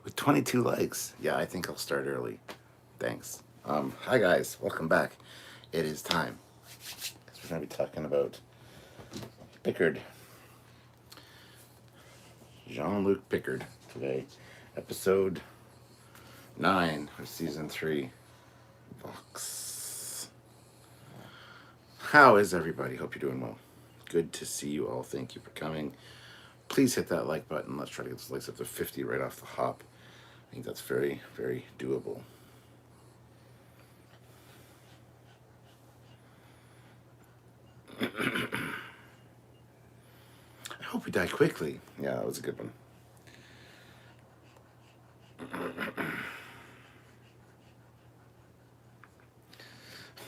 with 22 likes. Yeah, I think I'll start early. Thanks. Hi guys, welcome back. It is time. We're going to be talking about Picard, Jean-Luc Picard today. Episode 9 of Season 3. Vox. How is everybody? Hope you're doing well. Good to see you all. Thank you for coming. Please hit that like button. Let's try to get this likes up to 50 right off the hop. I think that's very, very doable. I hope we die quickly. Yeah, that was a good one.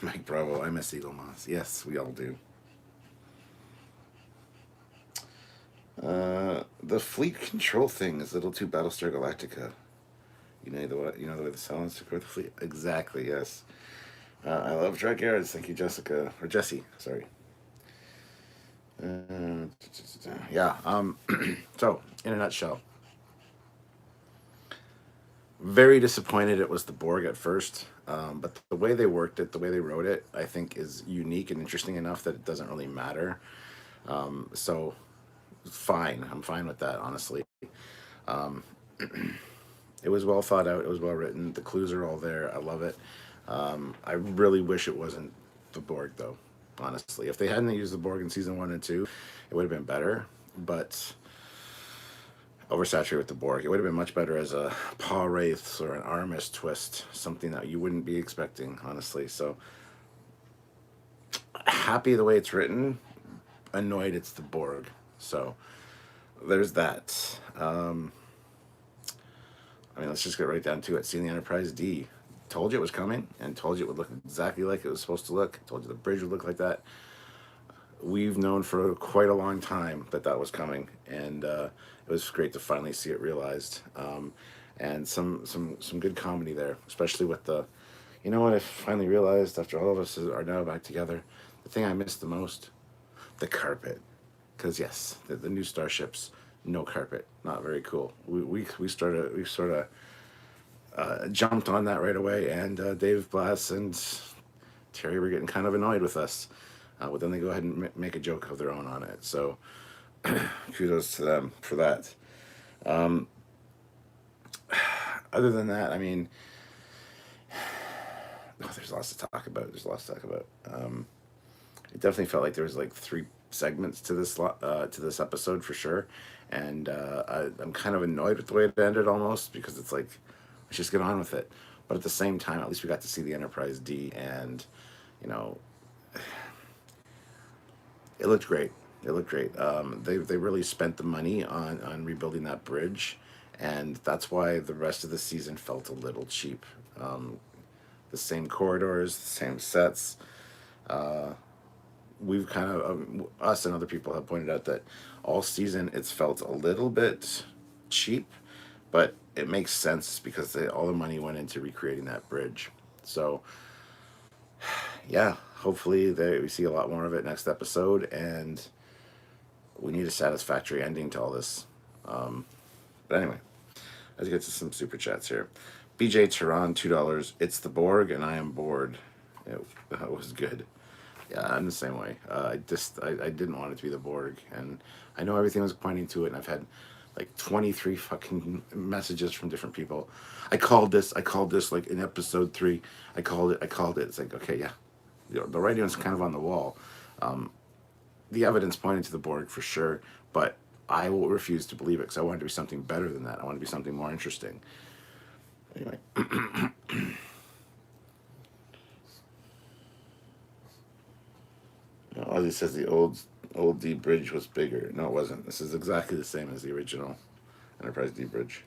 Mike Bravo, I miss Eagle Moss. Yes, we all do. The fleet control thing is a little too Battlestar Galactica. You know the way the Cylons took over the fleet. Exactly. Yes. I love Trekyards. Thank you, Jessica or Jesse. Sorry. Yeah. So, in a nutshell, very disappointed it was the Borg at first. But the way they worked it, the way they wrote it, I think is unique and interesting enough that it doesn't really matter. So, fine. I'm fine with that, honestly. Um, it was well thought out. It was well written. The clues are all there. I love it. I really wish it wasn't the Borg, though. Honestly, if they hadn't used the Borg in season 1 and 2, it would have been better. But oversaturated with the Borg, it would have been much better as a Paw Wraiths or an Armis twist, something that you wouldn't be expecting, honestly. So happy the way it's written. Annoyed it's the Borg. So there's that. Let's just get right down to it. Seeing the Enterprise D. Told you it was coming and told you it would look exactly like it was supposed to look. Told you the bridge would look like that. We've known for quite a long time that that was coming, and it was great to finally see it realized. And some good comedy there, especially with the, you know what I finally realized after all of us are now back together, the thing I missed the most, the carpet, because yes, the new starships, no carpet, not very cool. We sort of jumped on that right away, and Dave Blass and Terry were getting kind of annoyed with us. But then they go ahead and make a joke of their own on it. So kudos to them for that. Um, Other than that, there's lots to talk about. It definitely felt like there was like 3 segments to this episode for sure, and I'm kind of annoyed with the way it ended almost because it's like let's just get on with it. But at the same time, at least we got to see the Enterprise D, and you know, it looked great. It looked great. They really spent the money on rebuilding that bridge, and that's why the rest of the season felt a little cheap. Um, the same corridors, the same sets. Uh, we've kind of us and other people have pointed out that all season it's felt a little bit cheap, but it makes sense because all the money went into recreating that bridge. So yeah, hopefully we see a lot more of it next episode, and we need a satisfactory ending to all this. Um, but anyway, let's get to some super chats here. BJ Tehran, $2. It's the Borg, and I am bored. That was good. Yeah, I'm the same way. I didn't want it to be the Borg, and I know everything was pointing to it, and I've had like 23 fucking messages from different people. I called this. Like in episode 3. I called it. It's like, okay, yeah, the writing was kind of on the wall. Um, the evidence pointed to the Borg for sure, but I will refuse to believe it because I want it to be something better than that. I want it to be something more interesting. Anyway, Ozzy says the old D bridge was bigger. No, it wasn't. This is exactly the same as the original Enterprise D bridge.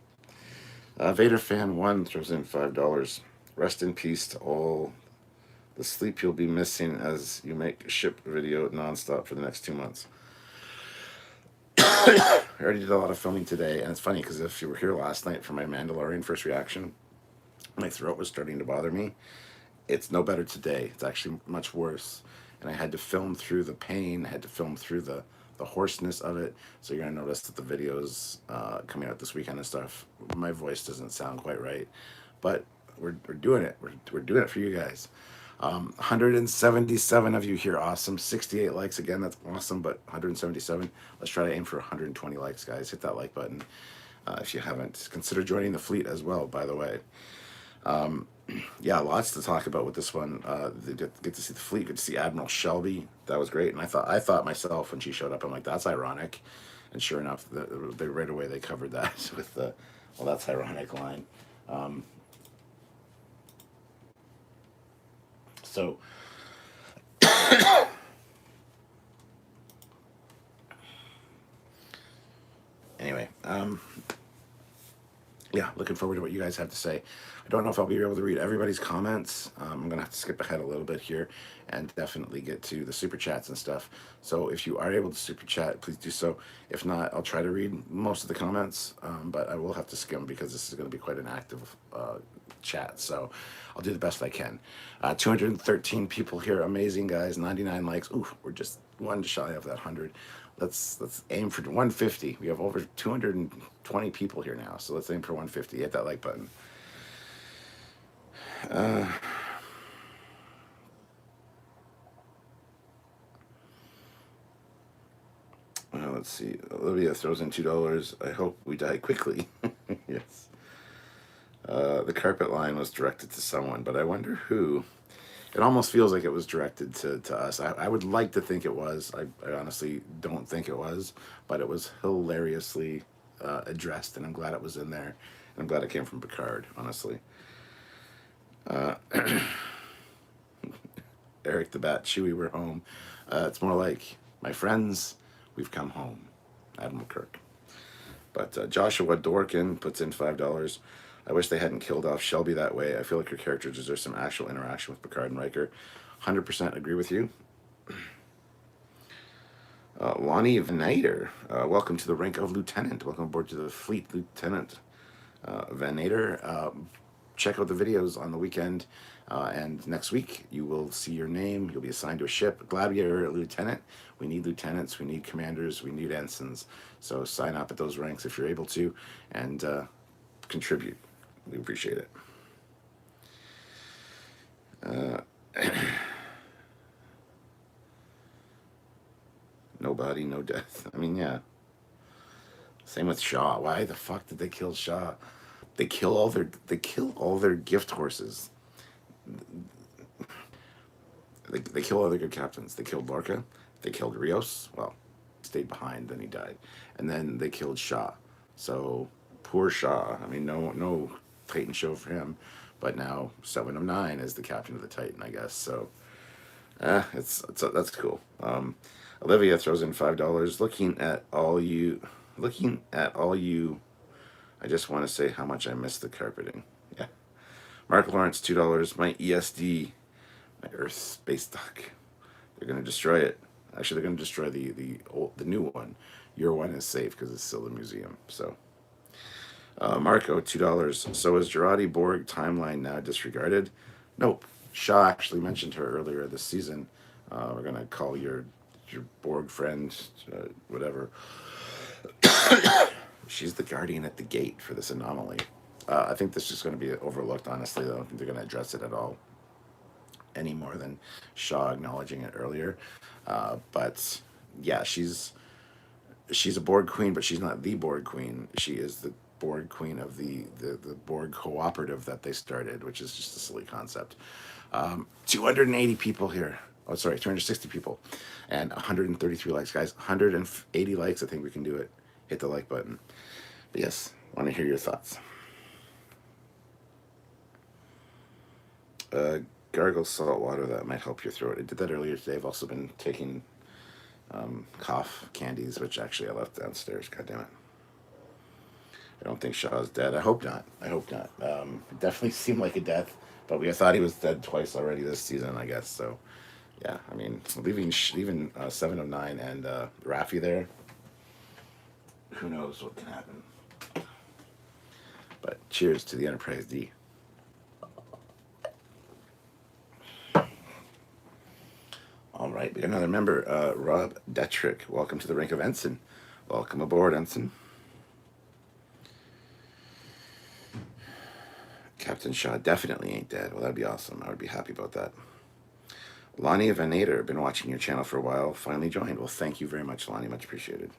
Vader fan 1 throws in $5. Rest in peace to all the sleep you'll be missing as you make ship video nonstop for the next 2 months. I already did a lot of filming today, and it's funny because if you were here last night for my Mandalorian first reaction, my throat was starting to bother me. It's no better today. It's actually much worse. And I had to film through the pain. I had to film through the the hoarseness of it. So you're gonna notice that the videos coming out this weekend and stuff, my voice doesn't sound quite right, but we're doing it. We're doing it for you guys. 177 of you here, awesome. 68 likes again, that's awesome. But 177. Let's try to aim for 120 likes, guys. Hit that like button if you haven't. Consider joining the fleet as well, by the way. Yeah, lots to talk about with this one. Get to see the fleet, get to see Admiral Shelby. That was great, and I thought myself when she showed up, I'm like, that's ironic, and sure enough, they right away they covered that with the, well, that's ironic line. So anyway, yeah, looking forward to what you guys have to say. I don't know if I'll be able to read everybody's comments. I'm gonna have to skip ahead a little bit here and definitely get to the super chats and stuff. So if you are able to super chat, please do so. If not, I'll try to read most of the comments, but I will have to skim because this is going to be quite an active chat. So I'll do the best I can. 213 people here, amazing guys. 99 likes. Ooh, we're just one shy of that 100. Let's aim for 150. We have over 220 people here now, so let's aim for 150. Hit that like button. Let's see. Olivia throws in $2. I hope we die quickly. Yes. The carpet line was directed to someone, but I wonder who. It almost feels like it was directed to us. I would like to think it was. I honestly don't think it was, but it was hilariously addressed, and I'm glad it was in there. And I'm glad it came from Picard, honestly. Eric the Bat, Chewie, we're home. It's more like, my friends, we've come home. Admiral Kirk. But Joshua Dorkin puts in $5. I wish they hadn't killed off Shelby that way. I feel like her character deserves some actual interaction with Picard and Riker. 100% agree with you. Lonnie Van welcome to the rank of Lieutenant. Welcome aboard to the fleet, Lieutenant Van Nader. Check out the videos on the weekend, and next week you will see your name. You'll be assigned to a ship. Glad you're a lieutenant. We need lieutenants, we need commanders, we need ensigns. So sign up at those ranks if you're able to, and contribute. We appreciate it. No body, no death. I mean, yeah. Same with Shaw. Why the fuck did they kill Shaw? They kill all their gift horses. They kill all their good captains. They killed Lorca. They killed Rios. Well, he stayed behind, then he died. And then they killed Shaw. So poor Shaw. I mean, no Titan show for him. But now 7 of 9 is the captain of the Titan, I guess. So that's cool. Olivia throws in $5. Looking at all you, I just want to say how much I miss the carpeting. Yeah. Mark Lawrence, $2. My ESD, my Earth space dock. They're gonna destroy it. Actually, they're gonna destroy the new one. Your one is safe because it's still a museum. So, Marco, $2. So is Girardi Borg timeline now disregarded? Nope. Shaw actually mentioned her earlier this season. We're gonna call your Borg friend, whatever. She's the guardian at the gate for this anomaly. I think this is going to be overlooked, honestly. I don't think they're going to address it at all, any more than Shaw acknowledging it earlier. But yeah, she's a Borg queen, but she's not the Borg queen. She is the Borg queen of the Borg cooperative that they started, which is just a silly concept. 280 people here. Oh, sorry, 260 people. And 133 likes, guys. 180 likes, I think we can do it. Hit the like button. But yes, want to hear your thoughts. Gargle salt water, that might help your throat. I did that earlier today. I've also been taking cough candies, which actually I left downstairs. God damn it. I don't think Shaw's dead. I hope not. It definitely seemed like a death, but I thought he was dead twice already this season, I guess. So, yeah, I mean, leaving 7 of 9 and Raffi there, who knows what can happen. But cheers to the Enterprise D. All right. right, we got another member, Rob Detrick. Welcome to the rank of Ensign. Welcome aboard, Ensign. Captain Shaw definitely ain't dead. Well, that'd be awesome. I would be happy about that. Lonnie Venator, been watching your channel for a while, finally joined. Well, thank you very much, Lonnie. Much appreciated.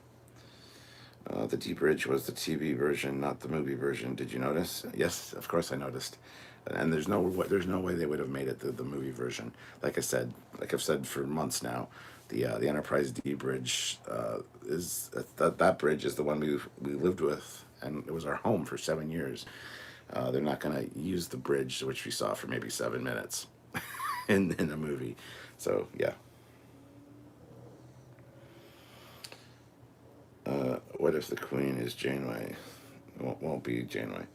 The D Bridge was the TV version, not the movie version. Did you notice? Yes, of course I noticed. And there's no way they would have made it the movie version. Like I've said for months now, the Enterprise D Bridge is that bridge is the one we lived with, and it was our home for 7 years. They're not going to use the bridge which we saw for maybe 7 minutes in the movie. So yeah. What if the Queen is Janeway? Won't be Janeway.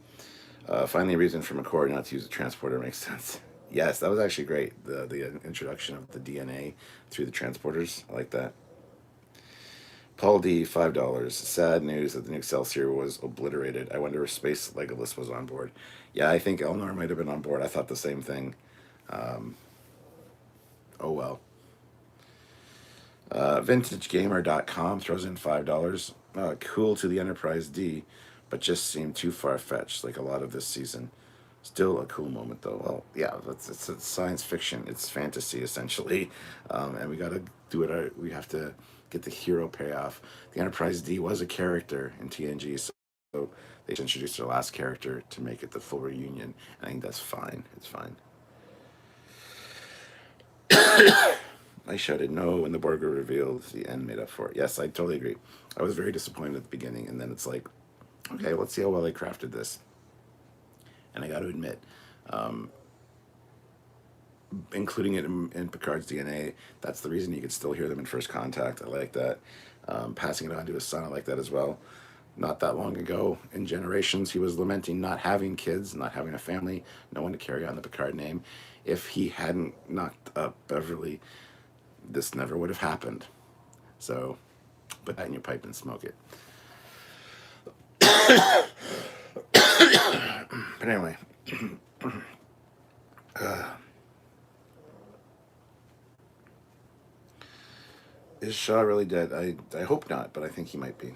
Finally, a reason for McCord not to use the transporter makes sense. Yes, that was actually great. The introduction of the DNA through the transporters. I like that. Paul D, $5. Sad news that the new Excelsior was obliterated. I wonder if Space Legolas was on board. Yeah, I think Elnor might have been on board. I thought the same thing. Oh well. VintageGamer.com throws in $5. Cool to the Enterprise D, but just seemed too far-fetched, like a lot of this season. Still a cool moment, though. Well, yeah, it's science fiction. It's fantasy, essentially. And we got to do it. We have to get the hero payoff. The Enterprise D was a character in TNG, so they introduced their last character to make it the full reunion. I think that's fine. It's fine. I shouted no when the Borg were revealed. The end made up for it. Yes, I totally agree. I was very disappointed at the beginning, and then it's like, okay, let's see how well they crafted this. And I got to admit, including it in Picard's DNA, that's the reason you could still hear them in First Contact. I like that. Passing it on to his son, I like that as well. Not that long ago, in Generations, he was lamenting not having kids, not having a family, no one to carry on the Picard name. If he hadn't knocked up Beverly, this never would have happened. So put that in your pipe and smoke it. But anyway. Is Shaw really dead? I hope not, but I think he might be.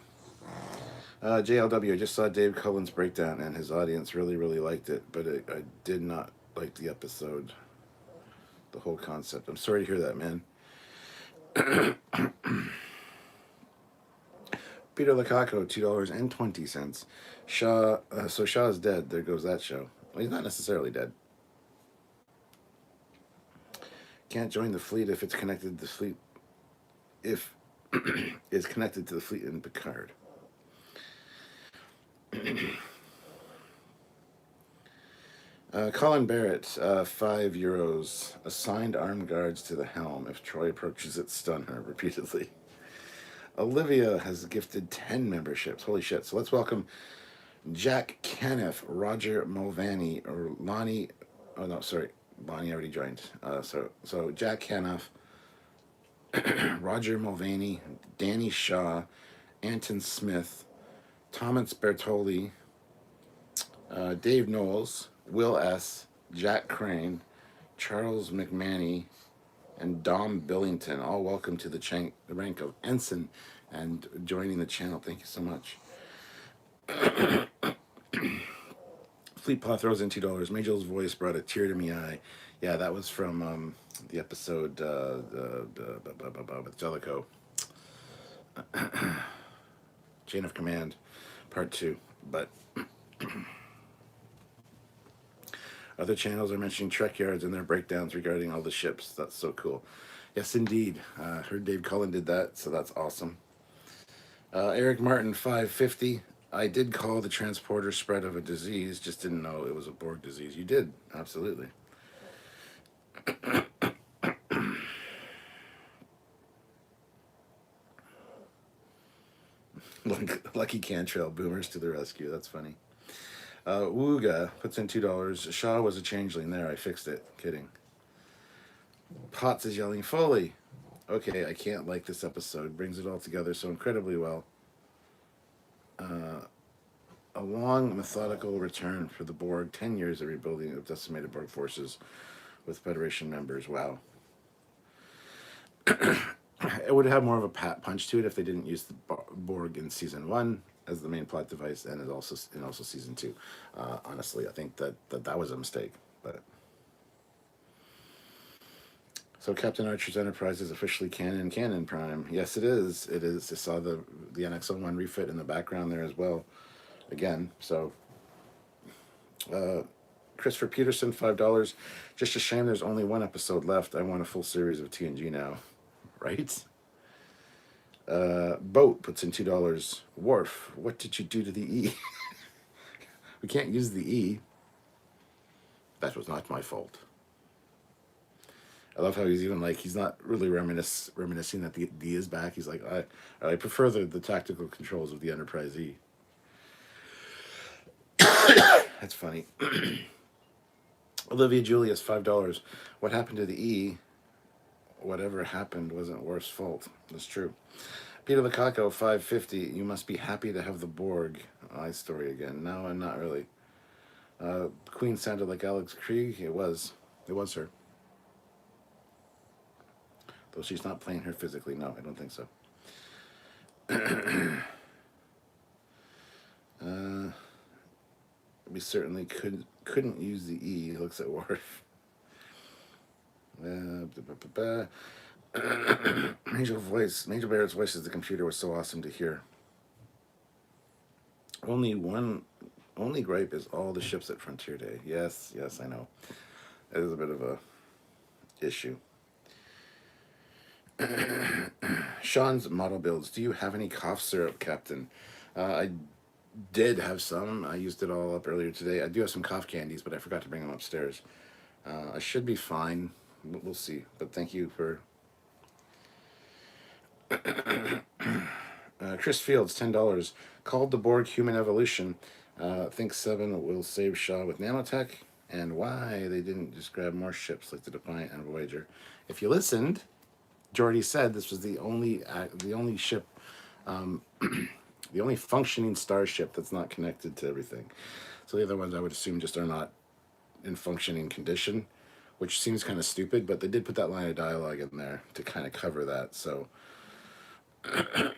JLW, I just saw Dave Cullen's breakdown, and his audience really, really liked it, but I did not like the episode, the whole concept. I'm sorry to hear that, man. Peter Lukaku, $2.20. Shaw, so Shaw's dead. There goes that show. Well, he's not necessarily dead. Can't join the fleet if it's connected to the fleet. If it's connected to the fleet in Picard. Colin Barrett, €5. Assigned armed guards to the helm. If Troy approaches it, stun her repeatedly. Olivia has gifted 10 memberships. Holy shit. So let's welcome Jack Caniff, Roger Mulvaney, or Lonnie. Oh, no, sorry. Lonnie already joined. So Jack Caniff, Roger Mulvaney, Danny Shaw, Anton Smith, Thomas Bertoli, Dave Knowles, Will S., Jack Crane, Charles McManey, and Dom Billington. All welcome to the rank of Ensign and joining the channel. Thank you so much. Fleetpaw throws in $2. Magel's voice brought a tear to me eye. Yeah, that was from the episode with Jellicoe. Chain of Command, Part 2. But other channels are mentioning Trekyards and their breakdowns regarding all the ships. That's so cool. Yes, indeed. Heard Dave Cullen did that, so that's awesome. Eric Martin, $5.50. I did call the transporter spread of a disease, just didn't know it was a Borg disease. You did, absolutely. Lucky Cantrell, boomers to the rescue. That's funny. Wooga puts in $2. Shaw was a changeling. There, I fixed it. Kidding. Potts is yelling, Foley. Okay, I can't like this episode. Brings it all together so incredibly well. A long, methodical return for the Borg. 10 years of rebuilding of decimated Borg forces with Federation members. Wow. It would have more of a punch to it if they didn't use the Borg in season one as the main plot device, and it also season two. Honestly, I think that was a mistake. But so Captain Archer's Enterprise is officially canon Prime. Yes, it is. It is. I saw the NX-01 refit in the background there as well. Again, so Christopher Peterson, $5. Just a shame there's only one episode left. I want a full series of TNG now. Right? Boat puts in $2. Worf, what did you do to the E? We can't use the E. That was not my fault. I love how he's even like, he's not really reminiscing that the D is back. He's like, I prefer the tactical controls of the Enterprise E. That's funny. Olivia Julius, $5. What happened to the E? Whatever happened wasn't Worf's fault. That's true. Peter Lukaku, $5.50. You must be happy to have the Borg. Story again. No, I'm not really. Queen sounded like Alex Krieg. It was her. Though she's not playing her physically. No, I don't think so. We certainly couldn't use the E. Looks at Worf. Angel Barrett's voice as the computer was so awesome to hear. Only gripe is all the ships at Frontier Day. Yes, I know. It is a bit of a issue. Sean's model builds. Do you have any cough syrup, Captain? I did have some. I used it all up earlier today. I do have some cough candies, but I forgot to bring them upstairs. I should be fine. We'll see. But thank you for... Chris Fields, $10. Called the Borg human evolution. Think 7 will save Shaw with nanotech. And why they didn't just grab more ships like the Defiant and Voyager. If you listened, Geordi said this was the only ship, the only functioning starship that's not connected to everything. So the other ones I would assume just are not in functioning condition, which seems kind of stupid, but they did put that line of dialogue in there to kind of cover that. So I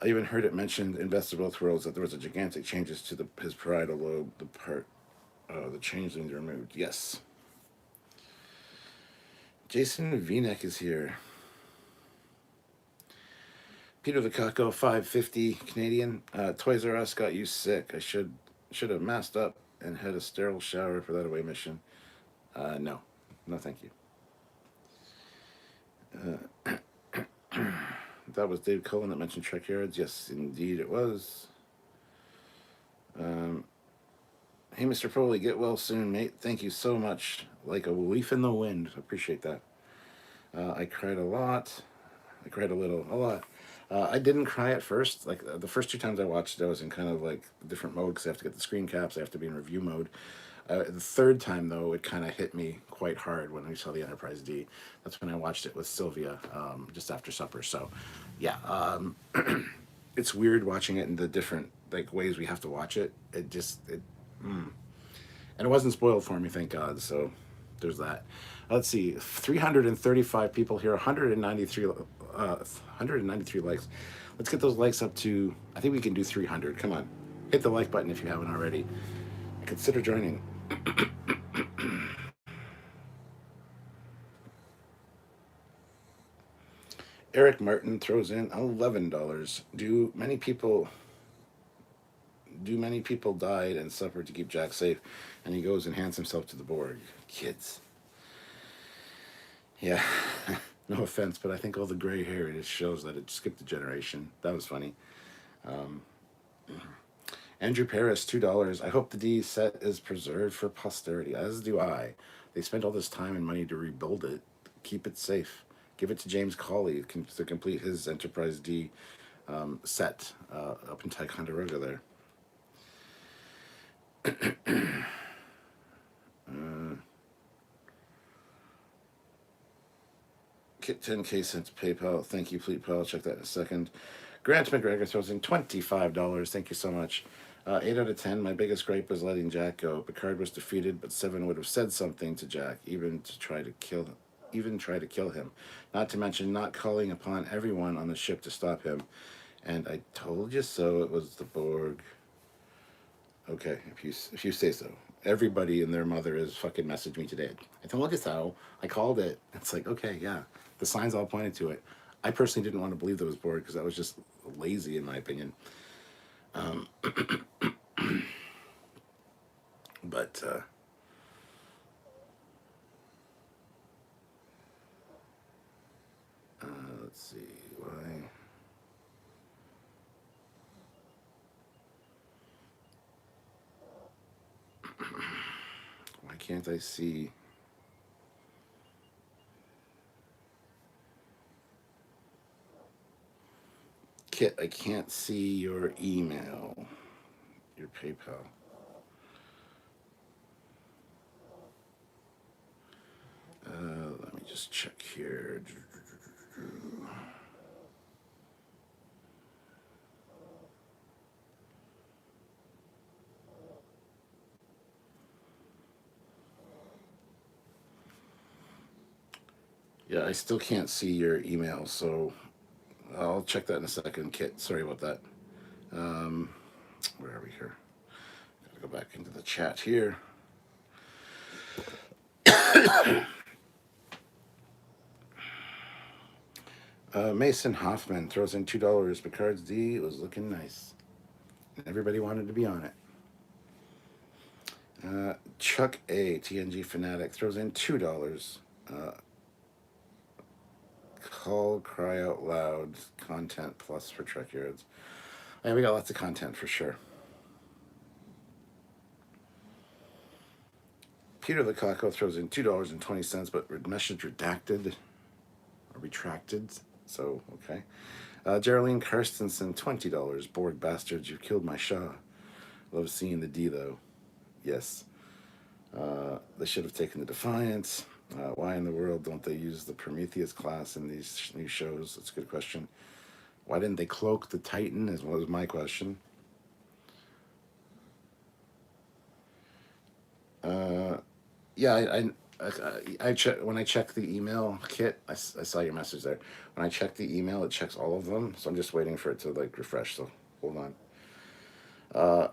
even heard it mentioned in Best of Both Worlds that there was a gigantic changes to his parietal lobe, the changelings removed. Yes. Jason Vinek is here. Peter Lukaku, $5.50 Canadian. Toys R Us got you sick. I should have masked up and had a sterile shower for that away mission. No, thank you. That was Dave Cullen that mentioned Trekyards. Yes, indeed it was. Hey, Mr. Foley, get well soon, mate. Thank you so much. Like a leaf in the wind. Appreciate that. I cried a lot. I cried a lot. I didn't cry at first. Like the first 2 times I watched it, I was in kind of like a different mode because I have to get the screen caps. I have to be in review mode. The 3rd time, though, it kind of hit me quite hard when we saw the Enterprise D. That's when I watched it with Sylvia just after supper. So, yeah, it's weird watching it in the different like ways we have to watch it. And it wasn't spoiled for me, thank God. So there's that. Let's see, 335 people here, 193 likes. Let's get those likes up to, I think we can do 300. Come on, hit the like button if you haven't already. Consider joining. Eric Martin throws in $11. Do many people died and suffered to keep Jack safe? And he goes and hands himself to the Borg. Kids. Yeah, no offense, but I think all the gray hair just shows that it skipped a generation. That was funny. Andrew Paris, $2. I hope the D set is preserved for posterity, as do I. They spent all this time and money to rebuild it. Keep it safe. Give it to James Cawley to complete his Enterprise D set up in Ticonderoga there. Kit 10K sent to PayPal. Thank you, PayPal. I'll check that in a second. Grant McGregor throws in $25. Thank you so much. 8 out of 10. My biggest gripe was letting Jack go. Picard was defeated, but Seven would have said something to Jack, even try to kill him. Not to mention not calling upon everyone on the ship to stop him. And I told you so. It was the Borg. Okay, if you say so. Everybody and their mother has fucking messaged me today. I told you so. I called it. It's like, okay, yeah, the signs all pointed to it. I personally didn't want to believe that was Borg because that was just lazy in my opinion. But let's see why. Why can't I see? Kit, I can't see your email, your PayPal. Let me just check here. Yeah, I still can't see your email, so I'll check that in a second, Kit. Sorry about that. Where are we here? Gotta go back into the chat here. Mason Hoffman throws in $2. Picard's D was looking nice. Everybody wanted to be on it. Chuck A, TNG Fanatic, throws in $2. Call Cry Out Loud content plus for Trekyards. Yeah, we got lots of content for sure. Peter the Caco throws in $2.20, but message redacted or retracted. So, okay. Geraldine Karstensen, $20. Bored bastards, you killed my Shaw. Love seeing the D, though. Yes. They should have taken the Defiance. Why in the world don't they use the Prometheus class in these new shows? That's a good question. Why didn't they cloak the Titan, as well as my question? Yeah, when I check the email, Kit, I saw your message there. When I check the email, it checks all of them, so I'm just waiting for it to like refresh. So hold on.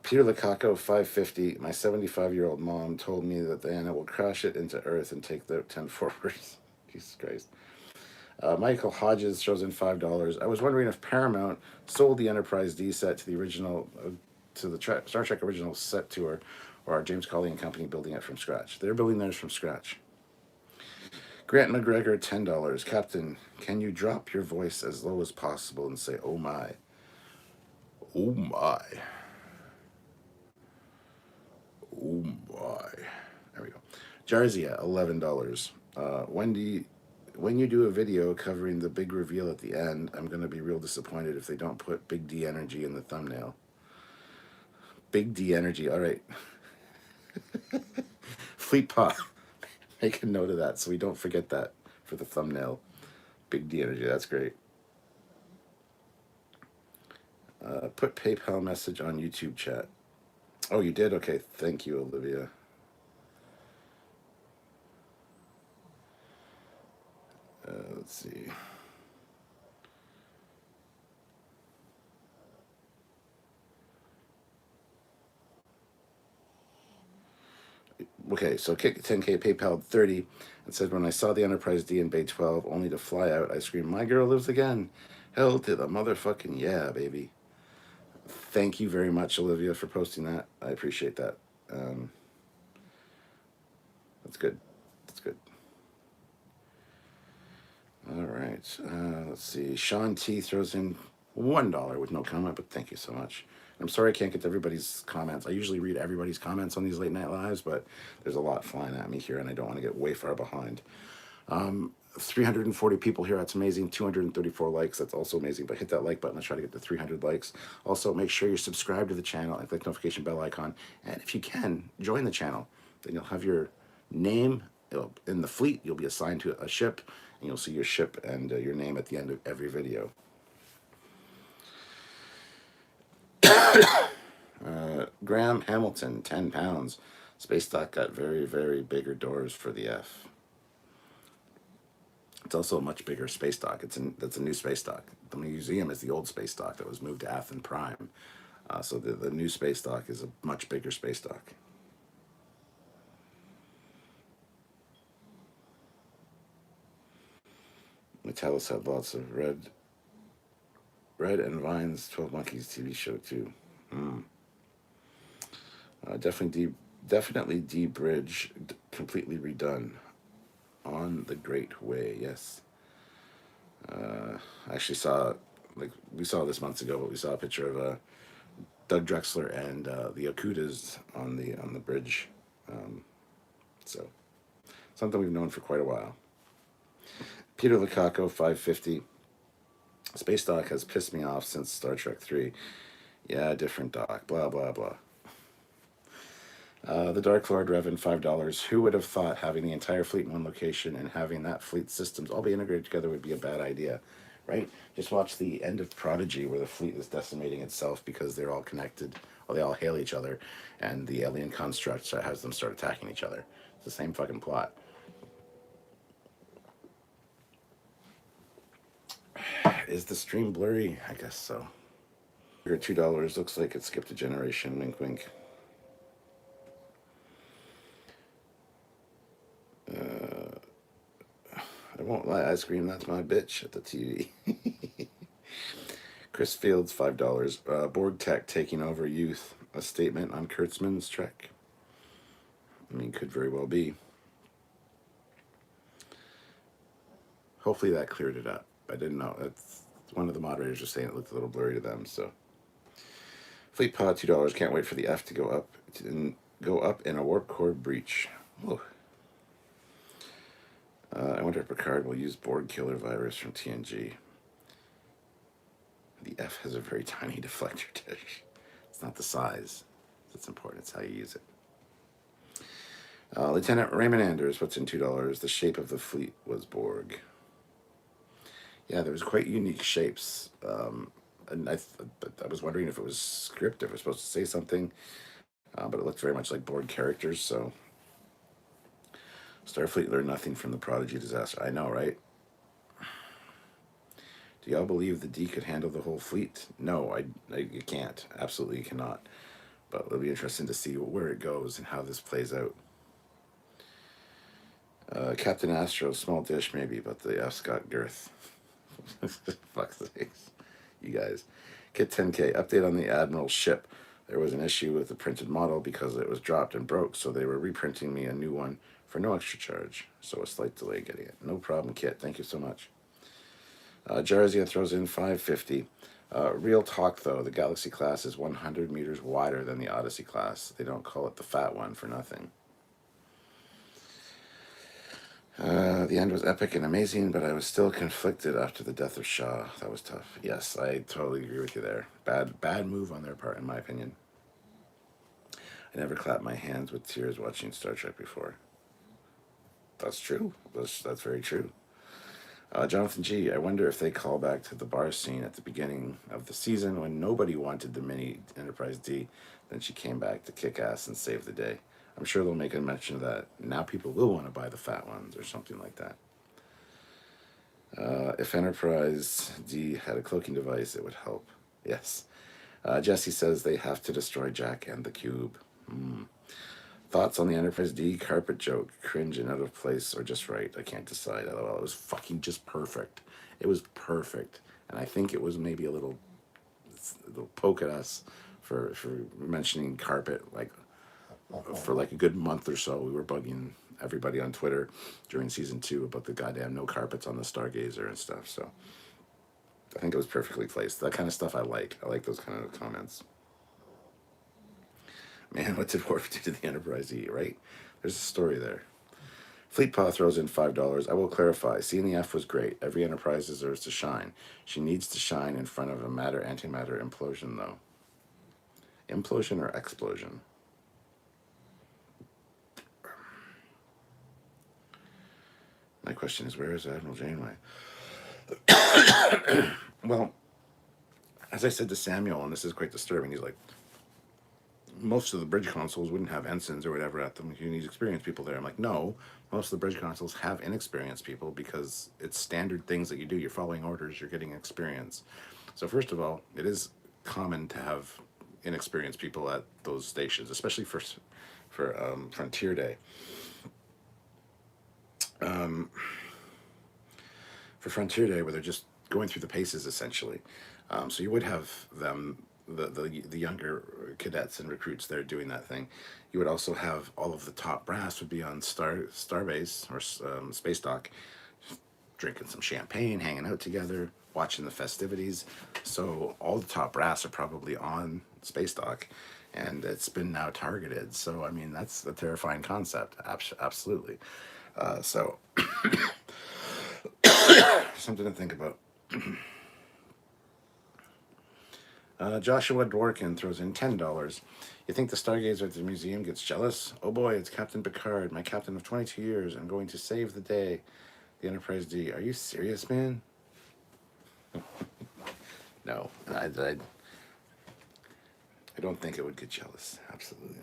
Peter Lukaku, 550. My 75-year-old mom told me that Diana will crash it into Earth and take the 10 forward. Jesus Christ. Michael Hodges throws in $5. I was wondering if Paramount sold the Enterprise D set to the original, to the Star Trek original set tour, or are James Cawley and company building it from scratch? They're building theirs from scratch. Grant McGregor, $10. Captain, can you drop your voice as low as possible and say, oh my? Oh my. Oh my. There we go. Jarzia, $11. When you do a video covering the big reveal at the end, I'm going to be real disappointed if they don't put Big D Energy in the thumbnail. Big D Energy, all right. Fleet Paw, make a note of that so we don't forget that for the thumbnail. Big D Energy, that's great. Put PayPal message on YouTube chat. Oh, you did? Okay, thank you, Olivia. Let's see. Okay, so Kick 10K PayPal 30 and said, when I saw the Enterprise D in Bay 12 only to fly out, I screamed, my girl lives again. Hell to the motherfucking yeah, baby. Thank you very much, Olivia, for posting that. I appreciate that. That's good. That's good. All right. Let's see. Sean T throws in $1 with no comment, but thank you so much. I'm sorry I can't get to everybody's comments. I usually read everybody's comments on these late night lives, but there's a lot flying at me here, and I don't want to get way far behind. 340 people here. That's amazing. 234 likes. That's also amazing. But hit that like button. Let's try to get to 300 likes. Also, make sure you're subscribed to the channel and click the notification bell icon. And if you can, join the channel. Then you'll have your name in the fleet. You'll be assigned to a ship, and you'll see your ship and your name at the end of every video. Graham Hamilton, 10 pounds. Space Dock got very, very bigger doors for the F. It's also a much bigger space dock. That's a new space dock. The museum is the old space dock that was moved to Athens Prime. So the new space dock is a much bigger space dock. Metellus had lots of Red and Vine's 12 Monkeys TV show too. Definitely D Bridge completely redone on the Great Way. Yes. I actually saw, like we saw this months ago, but we saw a picture of Doug Drexler and the Okudas on the bridge. So something we've known for quite a while. Peter Lukaku, 550. Space Dock has pissed me off since Star Trek 3. Yeah, different dock. Blah blah blah. The Dark Lord Revan, $5. Who would have thought having the entire fleet in one location and having that fleet systems all be integrated together would be a bad idea, right? Just watch the end of Prodigy where the fleet is decimating itself because they're all connected, or they all hail each other, and the alien construct has them start attacking each other. It's the same fucking plot. Is the stream blurry? I guess so. $2 looks like it skipped a generation. Wink, wink. I won't lie, I scream, that's my bitch at the TV. Chris Fields, $5. Borg Tech taking over youth. A statement on Kurtzman's Trek. I mean, could very well be. Hopefully that cleared it up. I didn't know. That's one of the moderators was saying it looked a little blurry to them. So, Fleet Pod, $2. Can't wait for the F to go up in a warp core breach. Whoa. I wonder if Picard will use Borg killer virus from TNG. The F has a very tiny deflector dish. It's not the size that's important, it's how you use it. Lieutenant Raymond Anders, what's in $2? The shape of the fleet was Borg. Yeah, there was quite unique shapes. And I was wondering if it was script, if it was supposed to say something. But it looked very much like Borg characters, so... Starfleet learned nothing from the Prodigy disaster. I know, right? Do y'all believe the D could handle the whole fleet? No, you can't. Absolutely you cannot. But it'll be interesting to see where it goes and how this plays out. Captain Astro, small dish maybe, but the F's got girth. Fuck sakes. You guys. Kit 10K, update on the Admiral's ship. There was an issue with the printed model because it was dropped and broke, so they were reprinting me a new one for no extra charge. So a slight delay getting it. No problem, Kit. Thank you so much. Jarzia throws in $5.50. Real talk, though, the Galaxy class is 100 meters wider than the Odyssey class. They don't call it the fat one for nothing. The end was epic and amazing, but I was still conflicted after the death of Shaw. That was tough. Yes, I totally agree with you there. Bad move on their part, in my opinion. I never clapped my hands with tears watching Star Trek before. That's true. That's very true. Jonathan G., I wonder if they call back to the bar scene at the beginning of the season when nobody wanted the mini Enterprise D. Then she came back to kick ass and save the day. I'm sure they'll make a mention of that. Now people will want to buy the fat ones or something like that. If Enterprise D had a cloaking device, it would help. Yes. Jesse says they have to destroy Jack and the Cube. Thoughts on the Enterprise D carpet joke? Cringe and out of place or just right? I can't decide. LOL. It was fucking just perfect. It was perfect. And I think it was maybe a little poke at us for mentioning carpet for like a good month or so. We were bugging everybody on Twitter during season 2 about the goddamn no carpets on the Stargazer and stuff. So I think it was perfectly placed. That kind of stuff I like. I like those kind of comments. Man, what did Worf do to the Enterprise E, right? There's a story there. Fleet Paw throws in $5. I will clarify. Seeing the F was great. Every Enterprise deserves to shine. She needs to shine in front of a matter-antimatter implosion, though. Implosion or explosion? My question is, where is Admiral Janeway? Well, as I said to Samuel, and this is quite disturbing, he's like, most of the bridge consoles wouldn't have ensigns or whatever at them. You need experienced people there. I'm like, no, most of the bridge consoles have inexperienced people because it's standard things that you do. You're following orders, you're getting experience. So first of all, it is common to have inexperienced people at those stations, especially for Frontier Day. For Frontier Day, where they're just going through the paces essentially. So you would have them, the younger cadets and recruits there doing that thing. You would also have all of the top brass would be on Starbase or Space Dock, drinking some champagne, hanging out together, watching the festivities. So all the top brass are probably on Space Dock, and it's been now targeted. So I mean, that's a terrifying concept. Absolutely. So something to think about. Joshua Dworkin throws in $10. You think the Stargazer at the museum gets jealous? Oh boy, it's Captain Picard, my captain of 22 years. I'm going to save the day. The Enterprise D. Are you serious, man? No, I don't think it would get jealous. Absolutely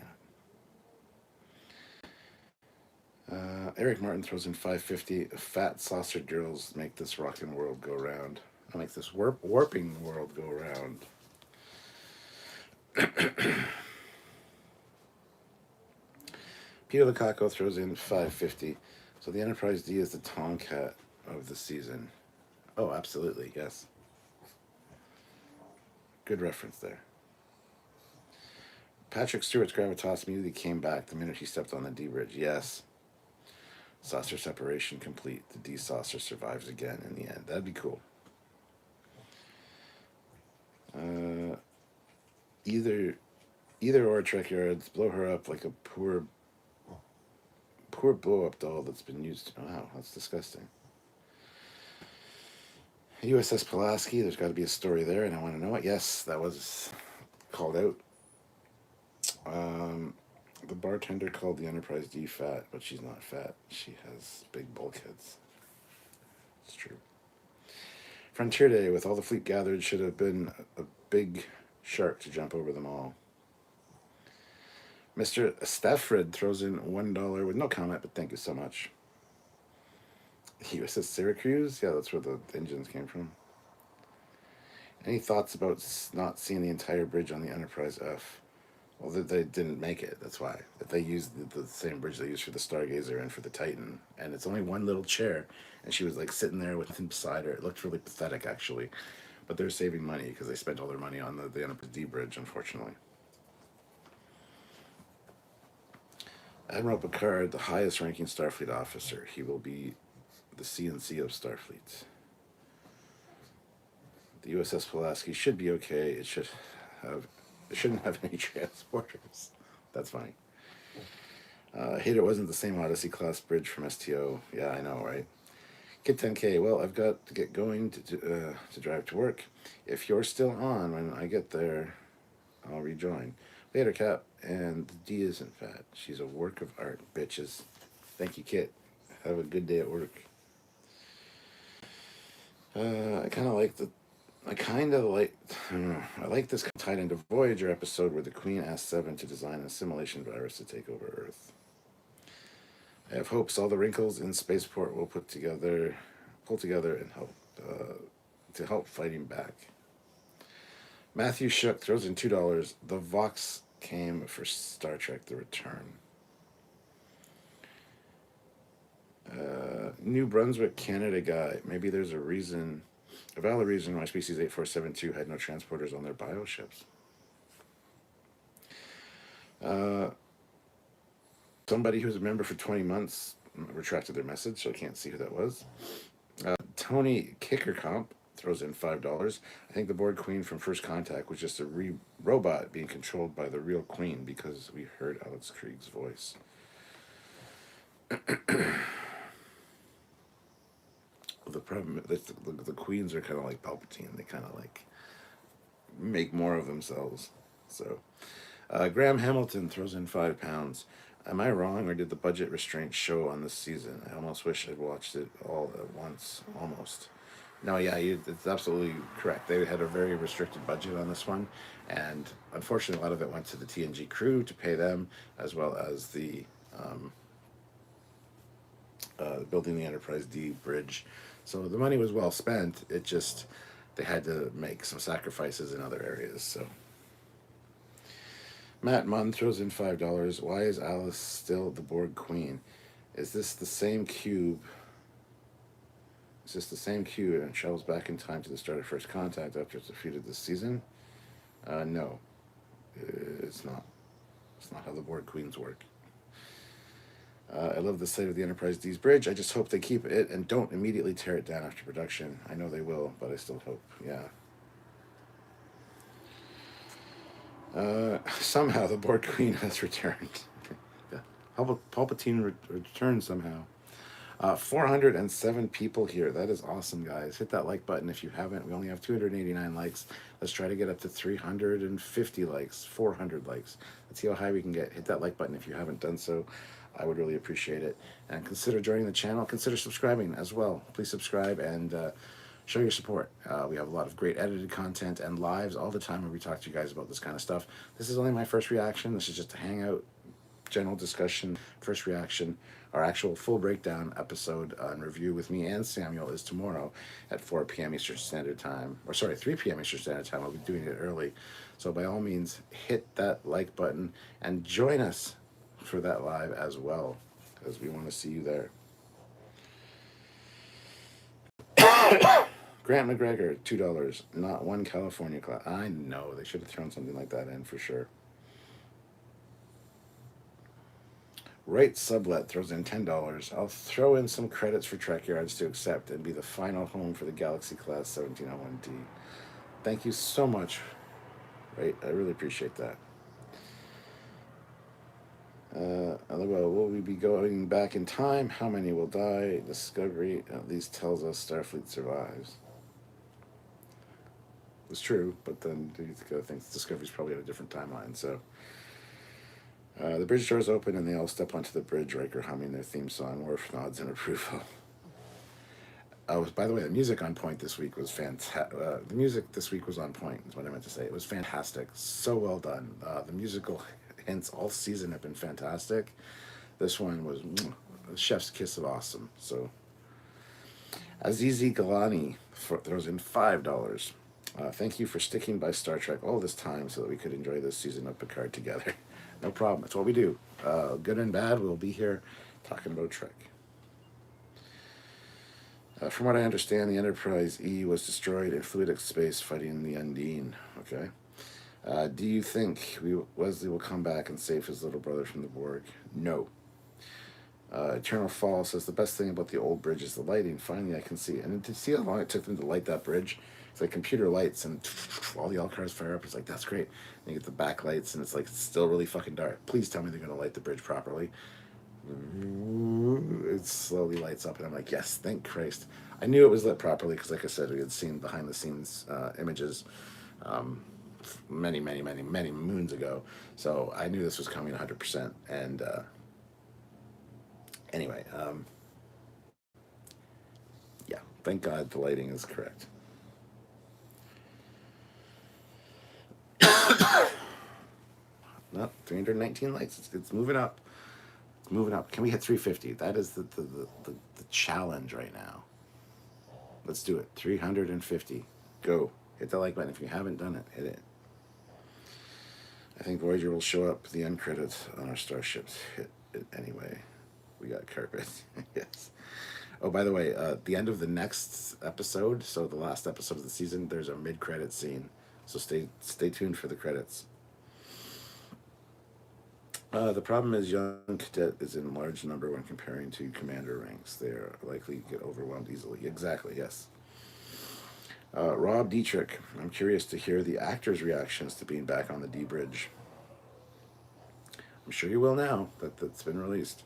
not. Eric Martin throws in 550. Fat saucer girls make this rockin' world go round. I make this warping world go round. Peter Lukaku throws in 550. So the Enterprise D is the Tomcat of the season. Oh, absolutely, yes. Good reference there. Patrick Stewart's gravitas immediately came back the minute he stepped on the D bridge. Yes. Saucer separation complete. The D saucer survives again in the end. That'd be cool. Either or Trekyards, blow her up like a poor blow up doll that's been used. Wow, that's disgusting. USS Pulaski, there's got to be a story there, and I want to know it. Yes, that was called out. The bartender called the Enterprise D fat, but she's not fat. She has big bulkheads. It's true. Frontier Day, with all the fleet gathered, should have been a big shark to jump over them all. Mr. Stafford throws in $1 with no comment, but thank you so much. USS Syracuse? Yeah, that's where the engines came from. Any thoughts about not seeing the entire bridge on the Enterprise F? Well, they didn't make it, that's why. If they used the same bridge they used for the Stargazer and for the Titan, and it's only one little chair, and she was like sitting there with him beside her. It looked really pathetic, actually. But they're saving money because they spent all their money on the Enterprise D bridge, unfortunately. Admiral Picard, the highest ranking Starfleet officer. He will be the CNC of Starfleet. The USS Pulaski should be okay. It shouldn't have any transporters. That's funny. Hate it wasn't the same Odyssey class bridge from STO. Yeah, I know, right? Kid 10K. Well, I've got to get going to drive to work. If you're still on when I get there, I'll rejoin. Later, Cap. And the D isn't fat. She's a work of art, bitches. Thank you, Kit. Have a good day at work. I like this tied into Voyager episode where the Queen asked Seven to design an assimilation virus to take over Earth. I have hopes all the wrinkles in Spaceport will pull together and help to help fighting back. Matthew Shook throws in $2. The Vox came for Star Trek: The Return. New Brunswick, Canada guy. Maybe there's a valid reason why Species 8472 had no transporters on their bioships. Somebody who's a member for 20 months retracted their message, so I can't see who that was. Tony Kickercomp throws in $5. I think the Borg Queen from First Contact was just a robot being controlled by the real Queen because we heard Alex Krieg's voice. The problem is the Queens are kind of like Palpatine. They kind of like make more of themselves. So, Graham Hamilton throws in £5. Am I wrong, or did the budget restraint show on this season? I almost wish I'd watched it all at once. Almost. No, yeah, it's absolutely correct. They had a very restricted budget on this one, and unfortunately, a lot of it went to the TNG crew to pay them, as well as the building the Enterprise D bridge. So the money was well spent. It just they had to make some sacrifices in other areas. So Matt Munn throws in $5. Why is Alice still the Borg Queen? Is this the same cube? Is this the same cube and travels back in time to the start of First Contact after it's defeated this season? No, it's not. It's not how the Borg Queens work. I love the sight of the Enterprise D's bridge. I just hope they keep it and don't immediately tear it down after production. I know they will, but I still hope. Yeah. Somehow the Borg Queen has returned. Yeah. Palpatine returned somehow. 407 people here. That is awesome, guys. Hit that like button if you haven't. We only have 289 likes. Let's try to get up to 350 likes, 400 likes. Let's see how high we can get. Hit that like button if you haven't done so. I would really appreciate it. And consider joining the channel. Consider subscribing as well. Please subscribe and show your support. We have a lot of great edited content and lives all the time where we talk to you guys about this kind of stuff. This is only my first reaction. This is just a hangout, general discussion, first reaction. Our actual full breakdown episode and review with me and Samuel is tomorrow at 4 p.m. Eastern Standard Time. Or sorry, 3 p.m. Eastern Standard Time. I'll be doing it early. So by all means, hit that like button and join us for that live as well, because we want to see you there. Grant McGregor, $2. Not one California class. I know, they should have thrown something like that in for sure. Right Sublet throws in $10. I'll throw in some credits for Trekyards to accept and be the final home for the Galaxy Class 1701D. Thank you so much. Right, I really appreciate that. Will we be going back in time? How many will die? Discovery at least tells us Starfleet survives. It's true, but then you gotta think Discovery's probably at a different timeline, so. The bridge doors open and they all step onto the bridge, Riker humming their theme song. Worf nods in approval. By the way, the music on point this week was fantastic. The music this week was on point, is what I meant to say. It was fantastic. So well done. The musical hints all season have been fantastic. This one was a chef's kiss of awesome. So, Azizi Galani throws in $5. Thank you for sticking by Star Trek all this time so that we could enjoy this season of Picard together. No problem. That's what we do. Good and bad, we'll be here talking about Trek. From what I understand, the Enterprise E was destroyed in fluidic space fighting the Undine. Okay. Do you think Wesley will come back and save his little brother from the Borg? No. Eternal Fall says the best thing about the old bridge is the lighting. Finally, I can see. And to see how long it took them to light that bridge, it's like computer lights and all the L-cars fire up. It's like, that's great. And you get the backlights and it's like, it's still really fucking dark. Please tell me they're going to light the bridge properly. It slowly lights up and I'm like, yes, thank Christ. I knew it was lit properly because, like I said, we had seen behind the scenes images many moons ago. So I knew this was coming 100%. And anyway, yeah, thank God the lighting is correct. No, 319 likes. It's moving up. It's moving up. Can we hit 350? That is the challenge right now. Let's do it. 350. Go. Hit the like button. If you haven't done it, hit it. I think Voyager will show up the end credits on our starships. Hit it anyway. We got carpet. Yes. Oh, by the way, the end of the next episode, so the last episode of the season, there's a mid-credit scene. So stay tuned for the credits. The problem is young cadet is in large number when comparing to commander ranks. They are likely to get overwhelmed easily. Exactly, yes. Rob Dietrich, I'm curious to hear the actors' reactions to being back on the D Bridge. I'm sure you will now that that's been released.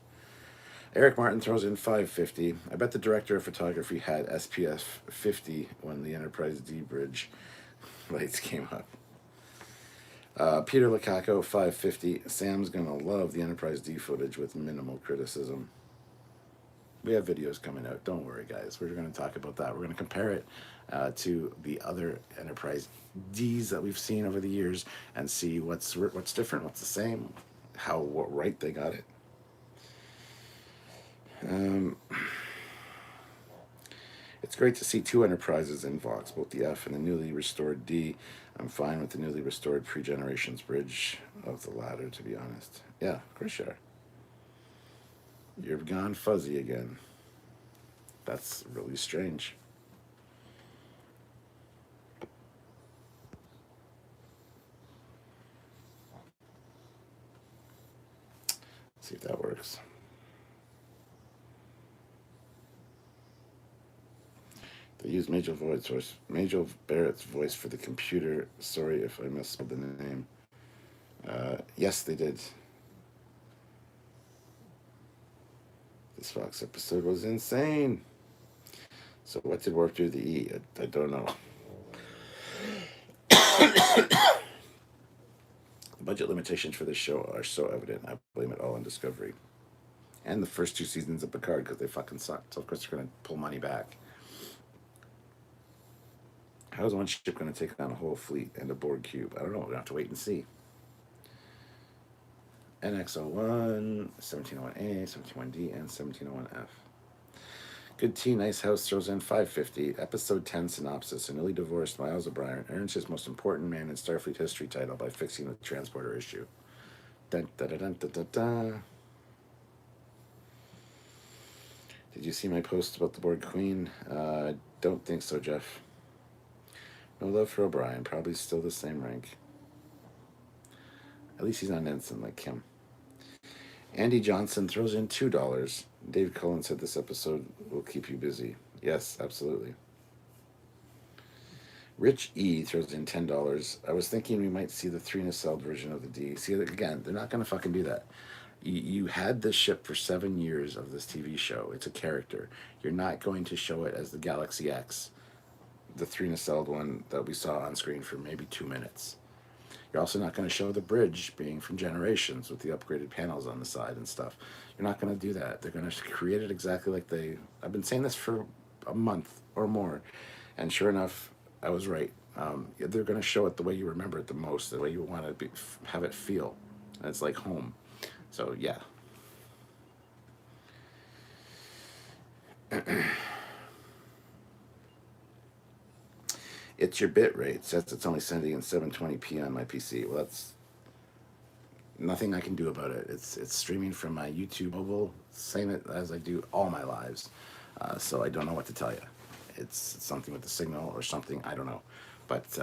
Eric Martin throws in $5.50. I bet the director of photography had SPF 50 when the Enterprise D Bridge lights came up. Peter Lukaku, $5.50. Sam's gonna love the Enterprise D footage with minimal criticism. We have videos coming out. Don't worry, guys. We're going to talk about that. We're going to compare it to the other Enterprise Ds that we've seen over the years and see what's different, what's the same, what right they got it. It's great to see two Enterprises in Vox, both the F and the newly restored D. I'm fine with the newly restored pre-generations bridge of the latter, to be honest. Yeah, of course you are. You're gone fuzzy again. That's really strange. Let's see if that works. They use Major Barrett's voice for the computer. Sorry if I misspelled the name. Yes, they did. This Fox episode was insane. So what did Warp do to the E? I don't know. The budget limitations for this show are so evident. I blame it all on Discovery. And the first two seasons of Picard because they fucking sucked. So of course they're going to pull money back. How is one ship going to take on a whole fleet and a Borg cube? I don't know. We're going to have to wait and see. NX01, 1701A, 1701D, and 1701F. Good Tea, Nice House throws in 550. Episode 10 synopsis. A newly divorced Miles O'Brien earns his most important man in Starfleet history title by fixing the transporter issue. Dun, dun, dun, dun, dun, dun. Did you see my post about the Borg Queen? Don't think so, Jeff. No love for O'Brien. Probably still the same rank. At least he's not an ensign like Kim. Andy Johnson throws in $2. Dave Cullen said this episode will keep you busy. Yes, absolutely. Rich E throws in $10. I was thinking we might see the 3 nacelle version of the D. See, again, they're not going to fucking do that. You had this ship for 7 years of this TV show. It's a character. You're not going to show it as the Galaxy X, the 3 nacelled one that we saw on screen for maybe 2 minutes. You're also not going to show the bridge being from Generations with the upgraded panels on the side and stuff. You're not going to do that. They're going to create it exactly like I've been saying this for a month or more, and sure enough, I was right. They're going to show it the way you remember it the most, the way you want to have it feel. And it's like home. So, yeah. It's your bit rate. Says it's only sending in 720p on my PC. Well, that's nothing I can do about it. It's streaming from my YouTube mobile, same as I do all my lives. So I don't know what to tell you. It's something with the signal or something. I don't know. But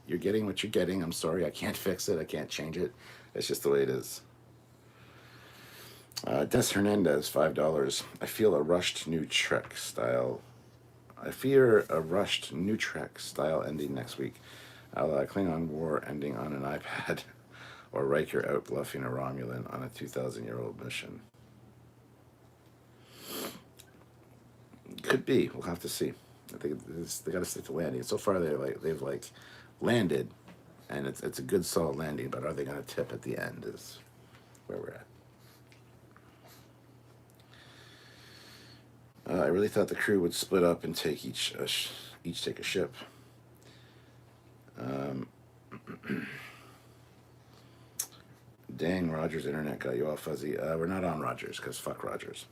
you're getting what you're getting. I'm sorry. I can't fix it. I can't change it. It's just the way it is. Des Hernandez, $5. I fear a rushed new Trek style ending next week. Klingon War ending on an iPad, or Riker out bluffing a Romulan on a 2,000-year-old mission. Could be. We'll have to see. I think they got to stick to landing. So far, they've landed, and it's a good solid landing. But are they going to tip at the end? Is where we're at. I really thought the crew would split up and take each take a ship. Dang, Rogers' internet got you all fuzzy. We're not on Rogers, because fuck Rogers.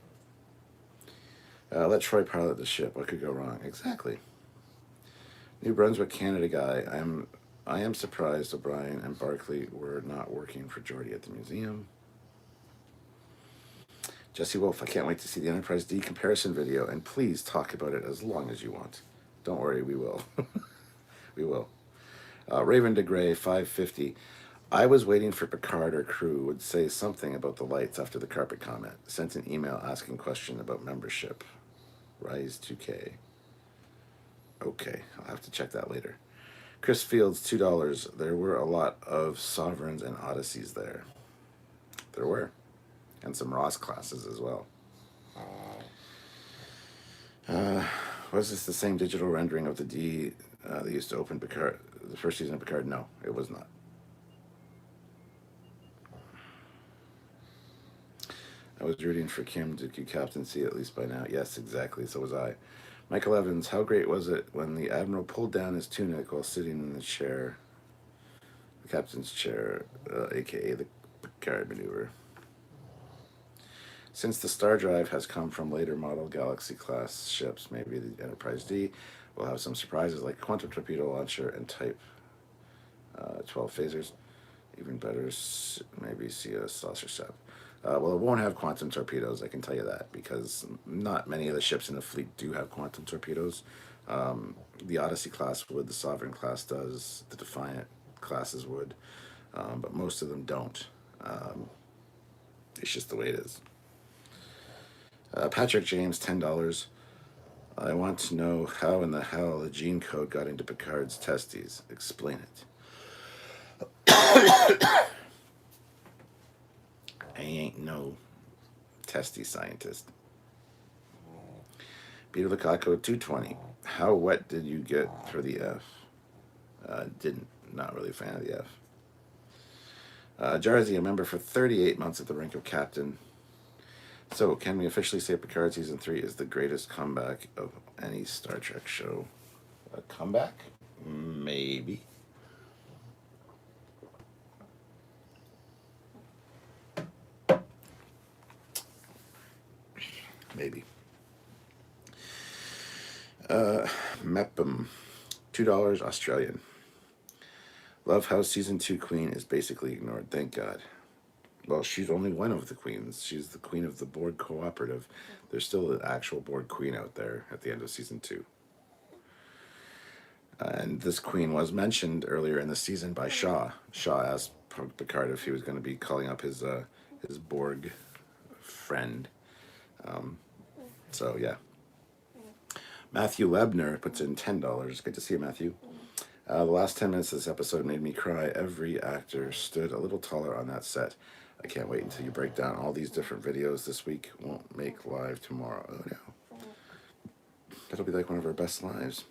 Let Troy pilot the ship. What could go wrong? Exactly. New Brunswick, Canada guy. I am surprised O'Brien and Barclay were not working for Geordi at the museum. Jesse Wolf, I can't wait to see the Enterprise D comparison video, and please talk about it as long as you want. Don't worry, we will. We will. Raven DeGray, $5.50. I was waiting for Picard or crew would say something about the lights after the carpet comment. Sent an email asking question about membership. Rise 2K. Okay, I'll have to check that later. Chris Fields, $2. There were a lot of Sovereigns and Odysseys there. There were. And some Ross classes as well. Was this the same digital rendering of the D they used to open Picard, the first season of Picard? No, it was not. was rooting for Kim to keep captaincy at least by now. Yes, exactly. So was I. Michael Evans, how great was it when the Admiral pulled down his tunic while sitting in the chair, the captain's chair, aka the Picard maneuver? Since the star drive has come from later model Galaxy class ships, maybe the Enterprise D will have some surprises like quantum torpedo launcher and Type 12 phasers. Even better, maybe see a saucer set. Well, it won't have quantum torpedoes, I can tell you that, because not many of the ships in the fleet do have quantum torpedoes. The Odyssey class would, the Sovereign class does, the Defiant classes would, but most of them don't. It's just the way it is. Patrick James, $10. I want to know how in the hell the gene code got into Picard's testes. Explain it. I ain't no testy scientist. Peter Lukaku, 220. How wet did you get for the F? Didn't. Not really a fan of the F. Jarzy, a member for 38 months at the rank of captain. So, can we officially say Picard Season 3 is the greatest comeback of any Star Trek show? A comeback? Maybe. Maybe. Mepum, $2 Australian. Love how Season 2 Queen is basically ignored, thank God. Well, she's only one of the queens. She's the queen of the Borg Cooperative. There's still an actual Borg queen out there at the end of Season 2. And this queen was mentioned earlier in the season by Shaw. Shaw asked Picard if he was going to be calling up his Borg friend. So, yeah. Matthew Lebner puts in $10. Good to see you, Matthew. The last 10 minutes of this episode made me cry. Every actor stood a little taller on that set. I can't wait until you break down all these different videos this week. Won't make live tomorrow. Oh, no. That'll be like one of our best lives.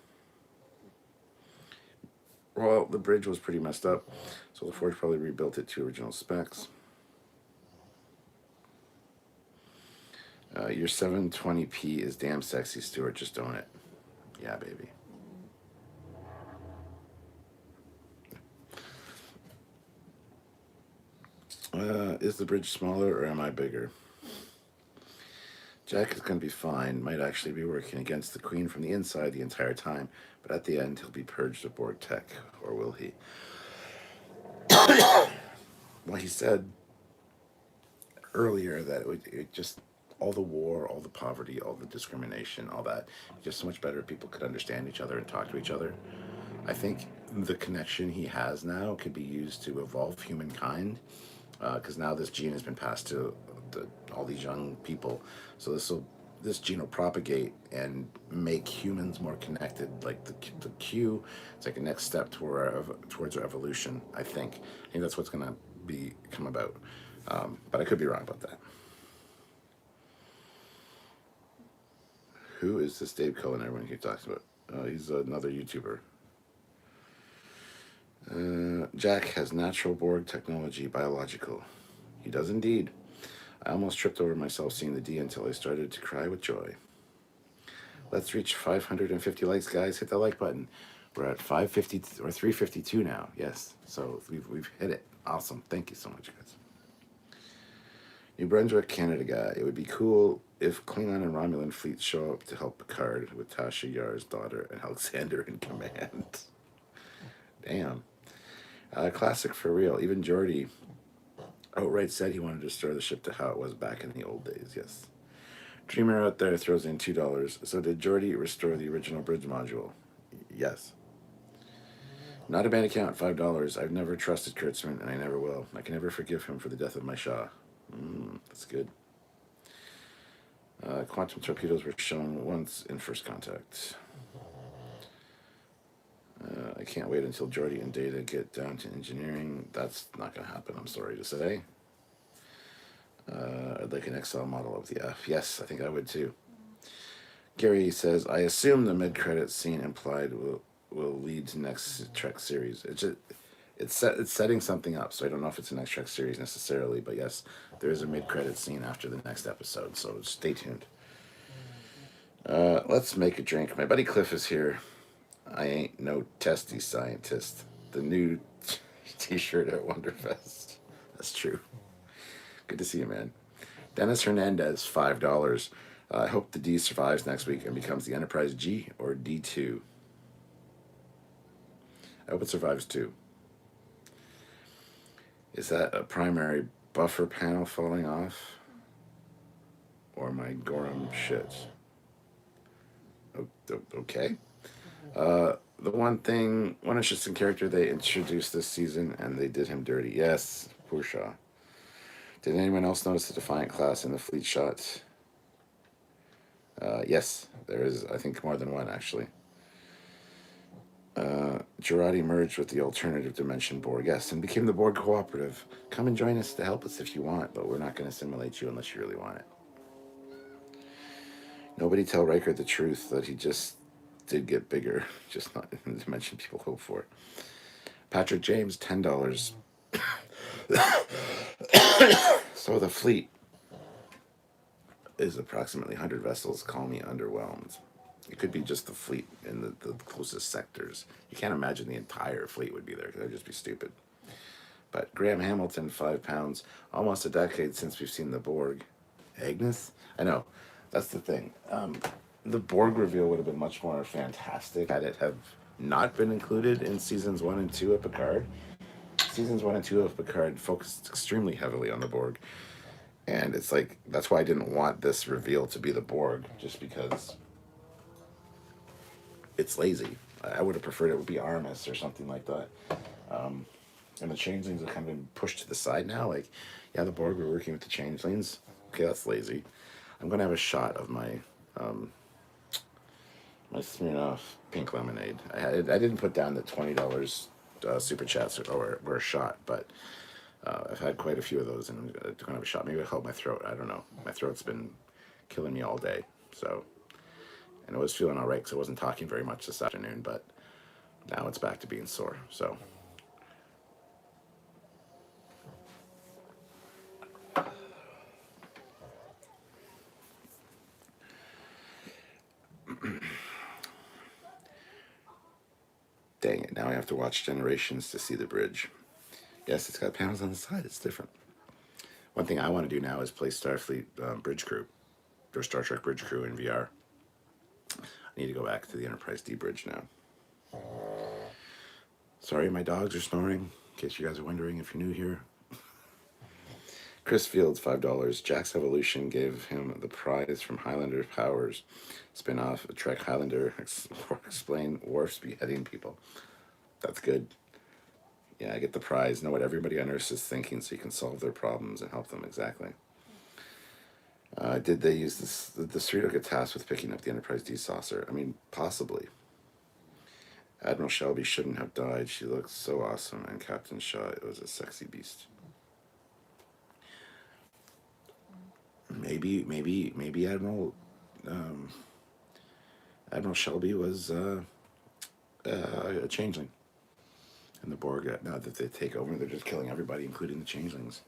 Well, the bridge was pretty messed up, so the Forge probably rebuilt it to original specs. Your 720p is damn sexy, Stuart. Just own it. Yeah, baby. Is the bridge smaller or am I bigger? Jack is going to be fine. Might actually be working against the Queen from the inside the entire time, but at the end he'll be purged of Borg tech. Or will he? Well, he said earlier that it just, all the war, all the poverty, all the discrimination, all that, just so much better if people could understand each other and talk to each other. I think the connection he has now could be used to evolve humankind, because now this gene has been passed to all these young people. So this gene will propagate and make humans more connected. Like the Q, it's like a next step towards our evolution. I think that's what's going to come about. But I could be wrong about that. Who is this Dave Cullen everyone keeps talking about? He's another YouTuber. Jack has natural Borg technology, biological. He does indeed. I almost tripped over myself seeing the D until I started to cry with joy. Let's reach 550 likes, guys. Hit the like button. We're at 550 or 352 now. Yes, so we've hit it. Awesome. Thank you so much, guys. New Brunswick, Canada guy. It would be cool if Klingon and Romulan fleets show up to help Picard with Tasha Yar's daughter and Alexander in command. Damn. Classic for real. Even Geordi outright said he wanted to restore the ship to how it was back in the old days. Yes. Dreamer out there throws in $2. So did Geordi restore the original bridge module? Yes. Not a bad account, $5. I've never trusted Kurtzman, and I never will. I can never forgive him for the death of my Shaw. That's good. Quantum torpedoes were shown once in First Contact. I can't wait until Geordi and Data get down to engineering. That's not going to happen, I'm sorry to say. I'd like an XL model of the F. Yes, I think I would too. Gary says, I assume the mid-credits scene implied will lead to next Trek series. It's setting something up, so I don't know if it's an X-Trek series necessarily, but yes, there is a mid-credit scene after the next episode, so stay tuned. Let's make a drink. My buddy Cliff is here. I ain't no testy scientist. The new T-shirt at Wonderfest. That's true. Good to see you, man. Dennis Hernandez, $5. I hope the D survives next week and becomes the Enterprise G or D2. I hope it survives too. Is that a primary buffer panel falling off? Or my Gorham shit? Okay. The one interesting character they introduced this season, and they did him dirty. Yes, poor Shaw. Did anyone else notice the Defiant class in the fleet shot? Yes, there is, I think, more than one, actually. Girardi merged with the alternative dimension Borg, yes, and became the Borg Cooperative. Come and join us to help us if you want, but we're not going to assimilate you unless you really want it. Nobody tell Riker the truth that he just did get bigger, just not in the dimension people hope for. Patrick James, $10. So the fleet is approximately 100 vessels. Call me underwhelmed. It could be just the fleet in the closest sectors. You can't imagine the entire fleet would be there, because that would just be stupid. But Graham Hamilton, £5. Almost a decade since we've seen the Borg. Agnes? I know. That's the thing. The Borg reveal would have been much more fantastic had it have not been included in seasons 1 and 2 of Picard. Seasons 1 and 2 of Picard focused extremely heavily on the Borg. And it's like, that's why I didn't want this reveal to be the Borg, just because it's lazy. I would have preferred it would be Armis or something like that. And the changelings have kind of been pushed to the side now. Like, yeah, the Borg were working with the changelings. Okay, that's lazy. I'm going to have a shot of my my Smirnoff pink lemonade. I didn't put down the $20 super chats or a shot, but I've had quite a few of those, and I'm going to have a shot. Maybe it'll help my throat. I don't know. My throat's been killing me all day. So, and I was feeling all right because I wasn't talking very much this afternoon, but now it's back to being sore. So, dang it. Now I have to watch Generations to see the bridge. Yes, it's got panels on the side. It's different. One thing I want to do now is play Starfleet Bridge Crew, or Star Trek Bridge Crew in VR. I need to go back to the Enterprise D bridge now. Sorry, my dogs are snoring, in case you guys are wondering if you're new here. Chris Fields, $5. Jack's Evolution gave him the prize from Highlander Powers spin-off, Trek Highlander, explain Worf's beheading people. That's good. Yeah, I get the prize. Know what everybody on Earth is thinking so you can solve their problems and help them, exactly. Did they use the Cerrito get tasked with picking up the Enterprise D saucer? I mean, possibly. Admiral Shelby shouldn't have died. She looked so awesome. And Captain Shaw, it was a sexy beast. Maybe Admiral Shelby was a changeling. And the Borg, now that they take over, they're just killing everybody, including the changelings.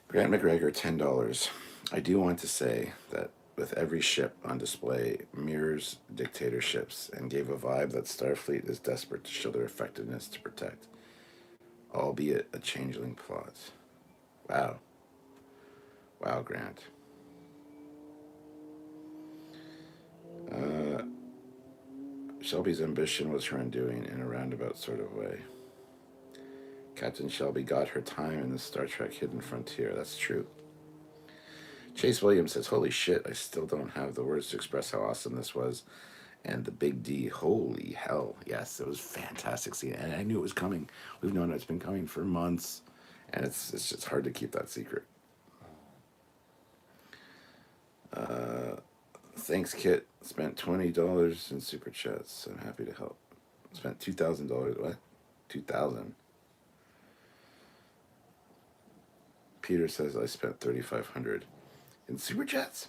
Grant McGregor, $10. I do want to say that with every ship on display mirrors dictatorships and gave a vibe that Starfleet is desperate to show their effectiveness to protect, albeit a changeling plot. Wow. Wow, Grant. Shelby's ambition was her undoing in a roundabout sort of way. Captain Shelby got her time in the Star Trek Hidden Frontier. That's true. Chase Williams says, holy shit, I still don't have the words to express how awesome this was. And the Big D, holy hell. Yes, it was fantastic scene. And I knew it was coming. We've known it's been coming for months. And it's just hard to keep that secret. Thanks, Kit. Spent $20 in super chats. I'm happy to help. Spent $2,000. What? 2,000. Peter says I spent $3,500 in super chats.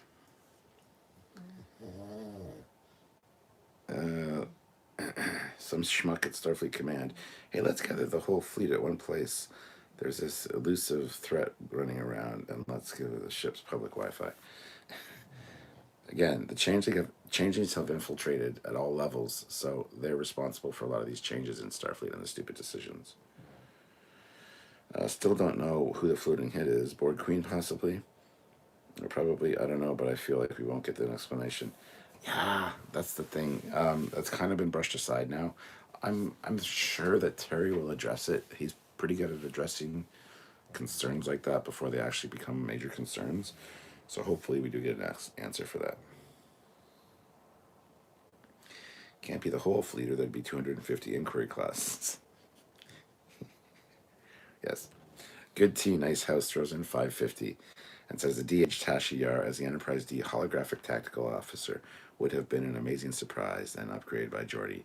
some schmuck at Starfleet Command. Hey, let's gather the whole fleet at one place. There's this elusive threat running around, and let's give the ship's public Wi-Fi. Again, the changelings have infiltrated at all levels, so they're responsible for a lot of these changes in Starfleet and the stupid decisions. Still don't know who the floating hit is. Board Queen, possibly? Or probably, I don't know, but I feel like we won't get an explanation. Yeah, that's the thing. That's kind of been brushed aside now. I'm sure that Terry will address it. He's pretty good at addressing concerns like that before they actually become major concerns. So hopefully we do get an answer for that. Can't be the whole fleet, or there'd be 250 inquiry classes. Yes. Good T, nice house, throws in 550 and says the DH Tasha Yar as the Enterprise D holographic tactical officer would have been an amazing surprise and upgrade by Geordi.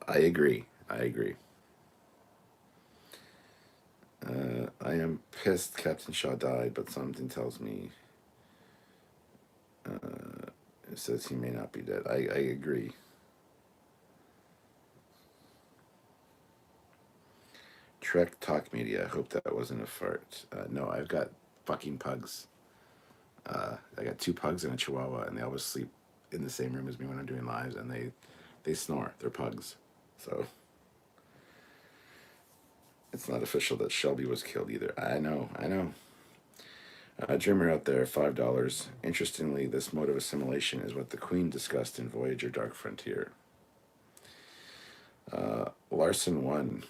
I agree. I am pissed Captain Shaw died, but something tells me it says he may not be dead. I agree. Trek Talk Media. I hope that wasn't a fart. No, I've got fucking pugs. I got 2 pugs and a chihuahua, and they always sleep in the same room as me when I'm doing lives, and they snore. They're pugs. So it's not official that Shelby was killed either. I know. Dreamer out there, $5. Interestingly, this mode of assimilation is what the Queen discussed in Voyager Dark Frontier. Larson 1.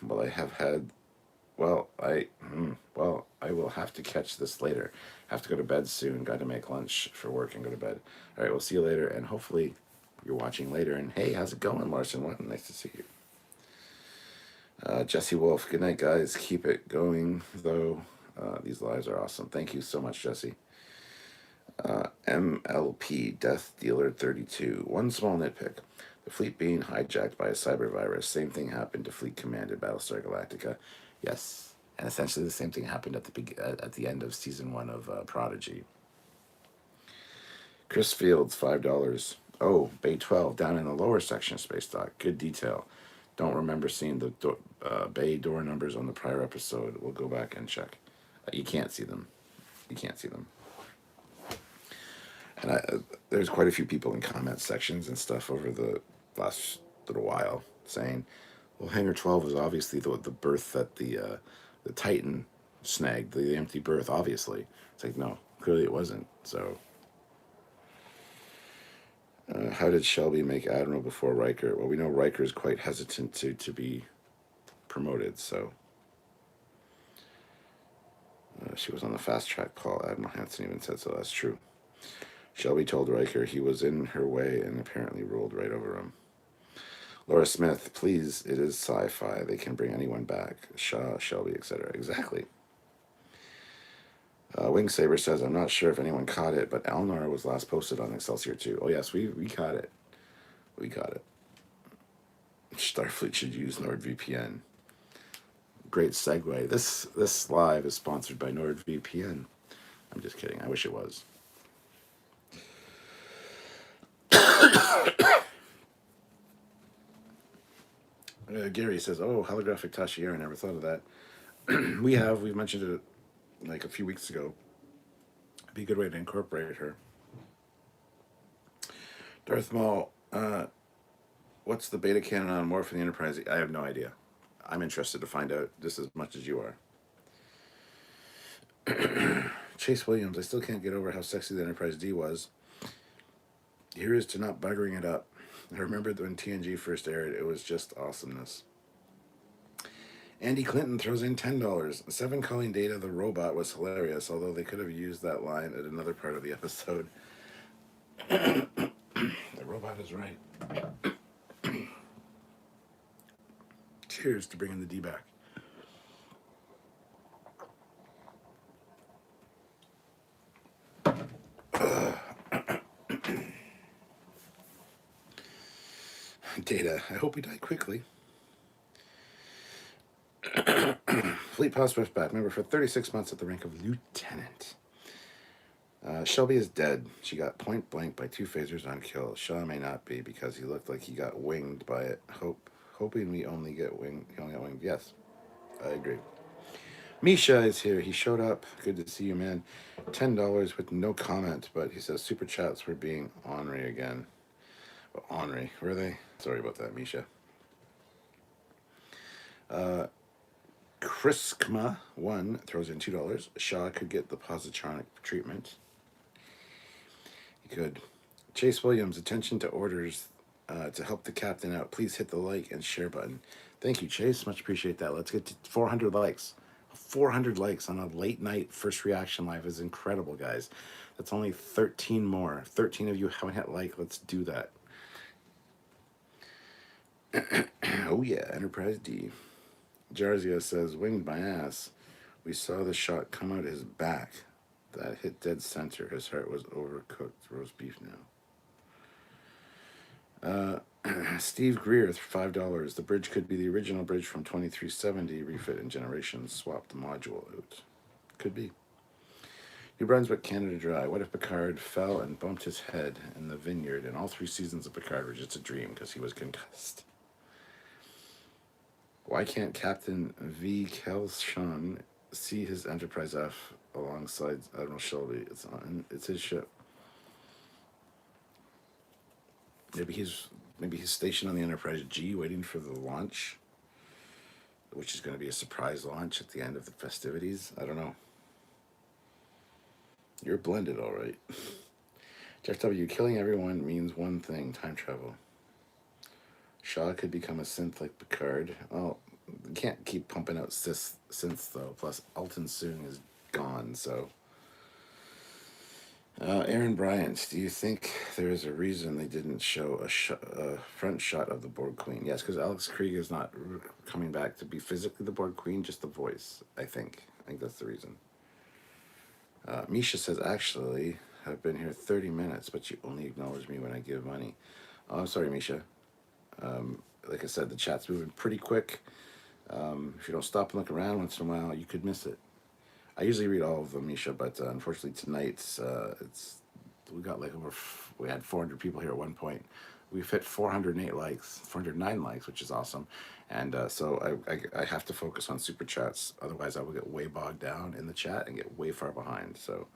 I will have to catch this later. Have to go to bed soon. Got to make lunch for work and go to bed. All right, we'll see you later, and hopefully you're watching later. And hey, how's it going, Larson 1? Nice to see you. Jesse Wolf, good night, guys. Keep it going, though. These lives are awesome. Thank you so much, Jesse. MLP, Death Dealer 32. One small nitpick. The fleet being hijacked by a cyber virus. Same thing happened to Fleet Command in Battlestar Galactica. Yes, and essentially the same thing happened at the end of season 1 of Prodigy. Chris Fields, $5. Oh, Bay 12, down in the lower section of Space Dock. Good detail. Don't remember seeing the bay door numbers on the prior episode. We'll go back and check. You can't see them. And there's quite a few people in comment sections and stuff over the last little while saying, well, Hangar 12 was obviously the berth that the Titan snagged, the empty berth, obviously. It's like, no, clearly it wasn't. So how did Shelby make Admiral before Riker? Well, we know Riker is quite hesitant to be promoted, so she was on the fast track call. Admiral Hansen even said so. That's true. Shelby told Riker he was in her way and apparently rolled right over him. Laura Smith, please, it is sci-fi. They can bring anyone back. Shaw, Shelby, etc. Exactly. Wingsaber says, I'm not sure if anyone caught it, but Elnor was last posted on Excelsior 2. Oh, yes, we caught it. We caught it. Starfleet should use NordVPN. Great segue. This live is sponsored by NordVPN. I'm just kidding. I wish it was. Gary says, oh, holographic Tashiera. I never thought of that. We've mentioned it like a few weeks ago. It'd be a good way to incorporate her. Darth Maul, what's the beta canon on Morph in the Enterprise? I have no idea. I'm interested to find out just as much as you are. Chase Williams, I still can't get over how sexy the Enterprise D was. Here's to not buggering it up. I remember when TNG first aired, it was just awesomeness. Andy Clinton throws in $10. 7 calling Data the robot was hilarious, although they could have used that line at another part of the episode. The robot is right. Cheers to bringing the D back. Data, I hope he died quickly. Fleet Pause Swift back. Remember, for 36 months at the rank of lieutenant. Shelby is dead. She got point blank by 2 phasers on kill. Shaw may not be because he looked like he got winged by it. Hope hoping we only get winged. Yes, I agree. Misha is here. He showed up. Good to see you, man. $10 with no comment, but he says super chats were being ornery again. Well, ornery, were they? Sorry about that, Misha. Uh, Kriskma1 throws in $2. Shaw could get the positronic treatment. He could. Chase Williams, attention to orders to help the captain out. Please hit the like and share button. Thank you, Chase. Much appreciate that. Let's get to 400 likes. 400 likes on a late night first reaction live is incredible, guys. That's only 13 more. 13 of you haven't hit like. Let's do that. Oh, yeah. Enterprise D. Jarzia says, winged my ass. We saw the shot come out his back. That hit dead center. His heart was overcooked. Roast beef now. Steve Greer, $5. The bridge could be the original bridge from 2370, refit in Generations. Swap the module out. Could be. New Brunswick, Canada Dry. What if Picard fell and bumped his head in the vineyard and all 3 seasons of Picard were just a dream because he was concussed? Why can't Captain V. Kelshawn see his Enterprise F alongside Admiral Shelby? It's his ship. Maybe he's stationed on the Enterprise G waiting for the launch, which is going to be a surprise launch at the end of the festivities. I don't know. You're blended, all right. Jeff W., killing everyone means one thing, time travel. Shaw could become a synth like Picard. Well, you can't keep pumping out synths, though. Plus, Alton Soong is gone, so... Aaron Bryant, do you think there is a reason they didn't show a front shot of the Borg Queen? Yes, because Alex Krieg is not coming back to be physically the Borg Queen, just the voice, I think. I think that's the reason. Misha says, actually, I've been here 30 minutes, but you only acknowledge me when I give money. Oh, I'm sorry, Misha. Like I said, the chat's moving pretty quick. If you don't stop and look around once in a while, you could miss it. I usually read all of them, Misha, but unfortunately tonight we had 400 people here at one point. We've hit 409 likes, which is awesome. And so I have to focus on super chats. Otherwise, I will get way bogged down in the chat and get way far behind. So,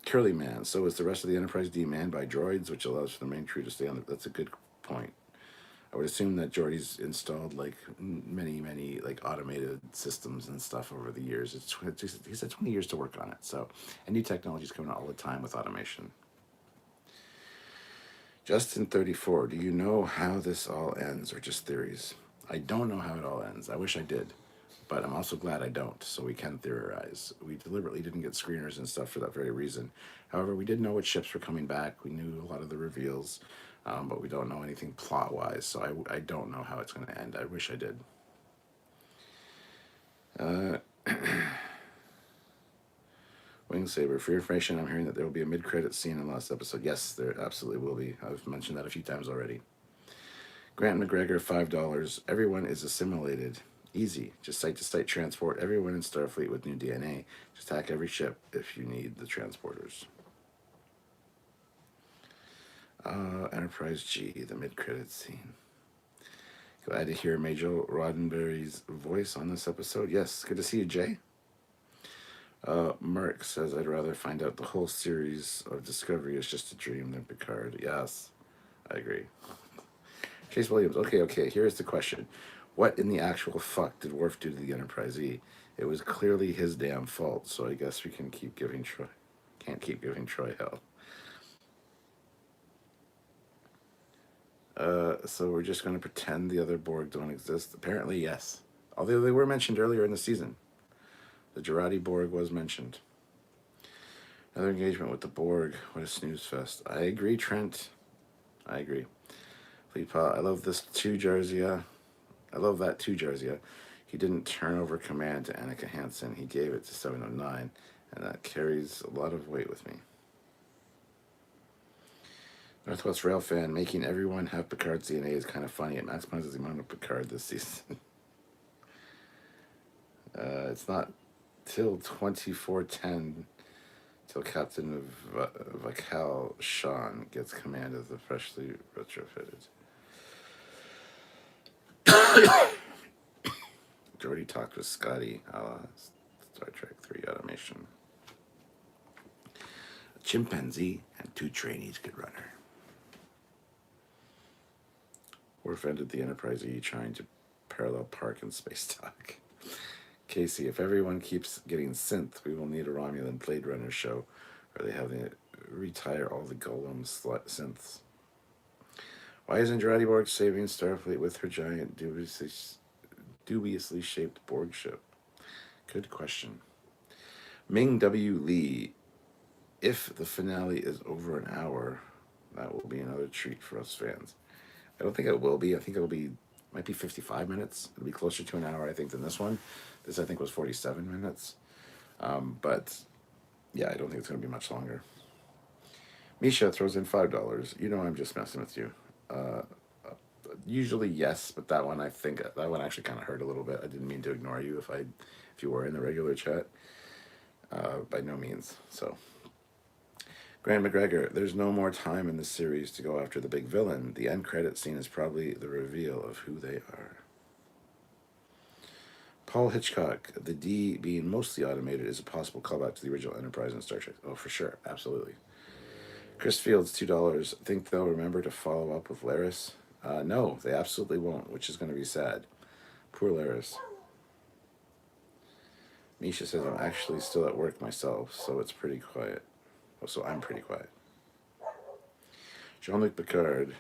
Curly Man. So is the rest of the Enterprise D manned by droids, which allows for the main crew to stay on the... That's a good point. I would assume that Geordi's installed like many like automated systems and stuff over the years. He's had 20 years to work on it. So, and new technologies coming out all the time with automation. Justin 34, do you know how this all ends or just theories? I don't know how it all ends. I wish I did, but I'm also glad I don't, so we can theorize. We deliberately didn't get screeners and stuff for that very reason. However, we did know which ships were coming back. We knew a lot of the reveals. But we don't know anything plot-wise, so I don't know how it's going to end. I wish I did. Wingsaber, for your information, I'm hearing that there will be a mid-credit scene in the last episode. Yes, there absolutely will be. I've mentioned that a few times already. Grant McGregor, $5. Everyone is assimilated. Easy. Just site-to-site transport everyone in Starfleet with new DNA. Just hack every ship if you need the transporters. Enterprise G, the mid-credits scene. Glad to hear Major Roddenberry's voice on this episode. Yes, good to see you, Jay. Mark says, I'd rather find out the whole series of Discovery is just a dream than Picard. Yes, I agree. Chase Williams, okay, here's the question. What in the actual fuck did Worf do to the Enterprise E? It was clearly his damn fault, so I guess we can't keep giving Troy hell. So we're just going to pretend the other Borg don't exist? Apparently, yes. Although they were mentioned earlier in the season. The Jurati Borg was mentioned. Another engagement with the Borg. What a snooze fest. I agree, Trent. I agree. Fleetpa, I love this too, Jarzia. I love that too, Jarzia. He didn't turn over command to Annika Hansen. He gave it to 709, and that carries a lot of weight with me. Northwest Rail fan, making everyone have Picard's DNA is kind of funny. It maximizes the amount of Picard this season. It's not till 2410 till Captain Vakal Shan gets command of the freshly retrofitted. Geordi talked with Scotty. Star Trek 3 automation. A chimpanzee and 2 trainees could run her. Worf ended the Enterprise E trying to parallel park in space talk. Casey, if everyone keeps getting synth, we will need a Romulan Blade Runner show where they have to retire all the Golem synths. Why isn't Gerati Borg saving Starfleet with her giant, dubiously shaped Borg ship? Good question. Ming W. Lee, if the finale is over an hour, that will be another treat for us fans. I don't think it will be. I think might be 55 minutes. It'll be closer to an hour, I think, than this one. This, I think, was 47 minutes. But, yeah, I don't think it's going to be much longer. Misha throws in $5. You know I'm just messing with you. Usually, yes, but that one, I think, that one actually kind of hurt a little bit. I didn't mean to ignore you if you were in the regular chat. By no means, so... Grant McGregor, there's no more time in this series to go after the big villain. The end credit scene is probably the reveal of who they are. Paul Hitchcock, the D being mostly automated is a possible callback to the original Enterprise in Star Trek. Oh, for sure. Absolutely. Chris Fields, $2. Think they'll remember to follow up with Laris? No, they absolutely won't, which is going to be sad. Poor Laris. Misha says, I'm actually still at work myself, so it's pretty quiet. So I'm pretty quiet. Jean-Luc Picard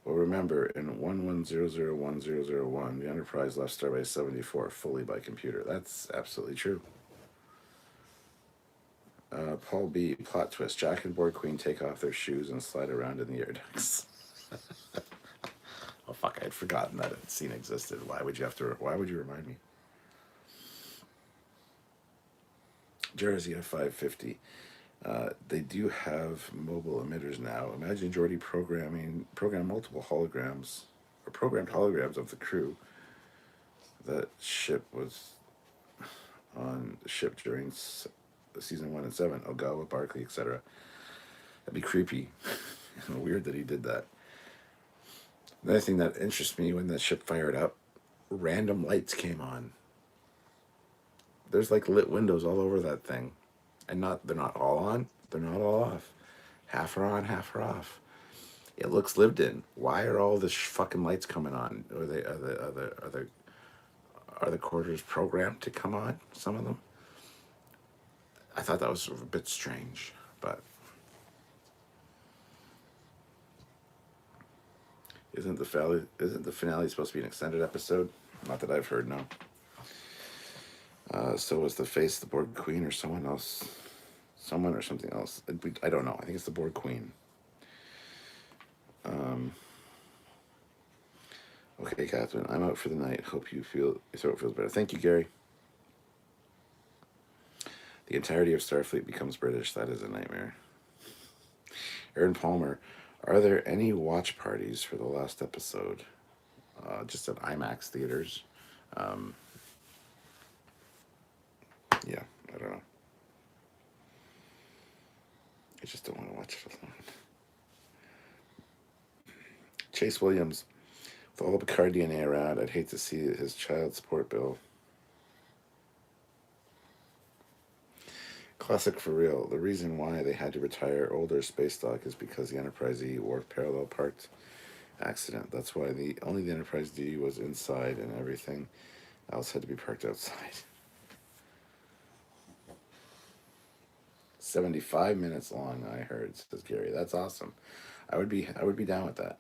will remember in 11001001, the Enterprise left Starbase 74 fully by computer. That's absolutely true. Paul B. Plot twist. Jack and Borg Queen take off their shoes and slide around in the air ducts. Oh, fuck. I had forgotten that scene existed. Why would you remind me? Jersey at 550. They do have mobile emitters now. Imagine Geordi programmed multiple holograms, or programmed holograms of the crew. That ship was on the ship during season 1 and 7, Ogawa, Barclay, etc. That'd be creepy and weird that he did that. Another thing that interests me, when that ship fired up, random lights came on. There's like lit windows all over that thing. And they're not all on, they're not all off. Half are on, half are off. It looks lived in. Why are all the fucking lights coming on? Are the quarters programmed to come on? Some of them. I thought that was a bit strange, but isn't the finale supposed to be an extended episode? Not that I've heard, no. So was the face of the Borg Queen or someone else? Someone or something else? I don't know. I think it's the Borg Queen. Okay, Catherine, I'm out for the night. Hope your throat feels better. Thank you, Gary. The entirety of Starfleet becomes British. That is a nightmare. Aaron Palmer, are there any watch parties for the last episode? Just at IMAX theaters. Yeah, I don't know. I just don't want to watch it alone. Chase Williams, with all the Picard DNA around, I'd hate to see his child support bill. Classic for real. The reason why they had to retire older space dock is because the Enterprise E wore parallel parked accident. That's why only the Enterprise D was inside and everything else had to be parked outside. 75 minutes long, I heard, says Gary. That's awesome. I would be down with that.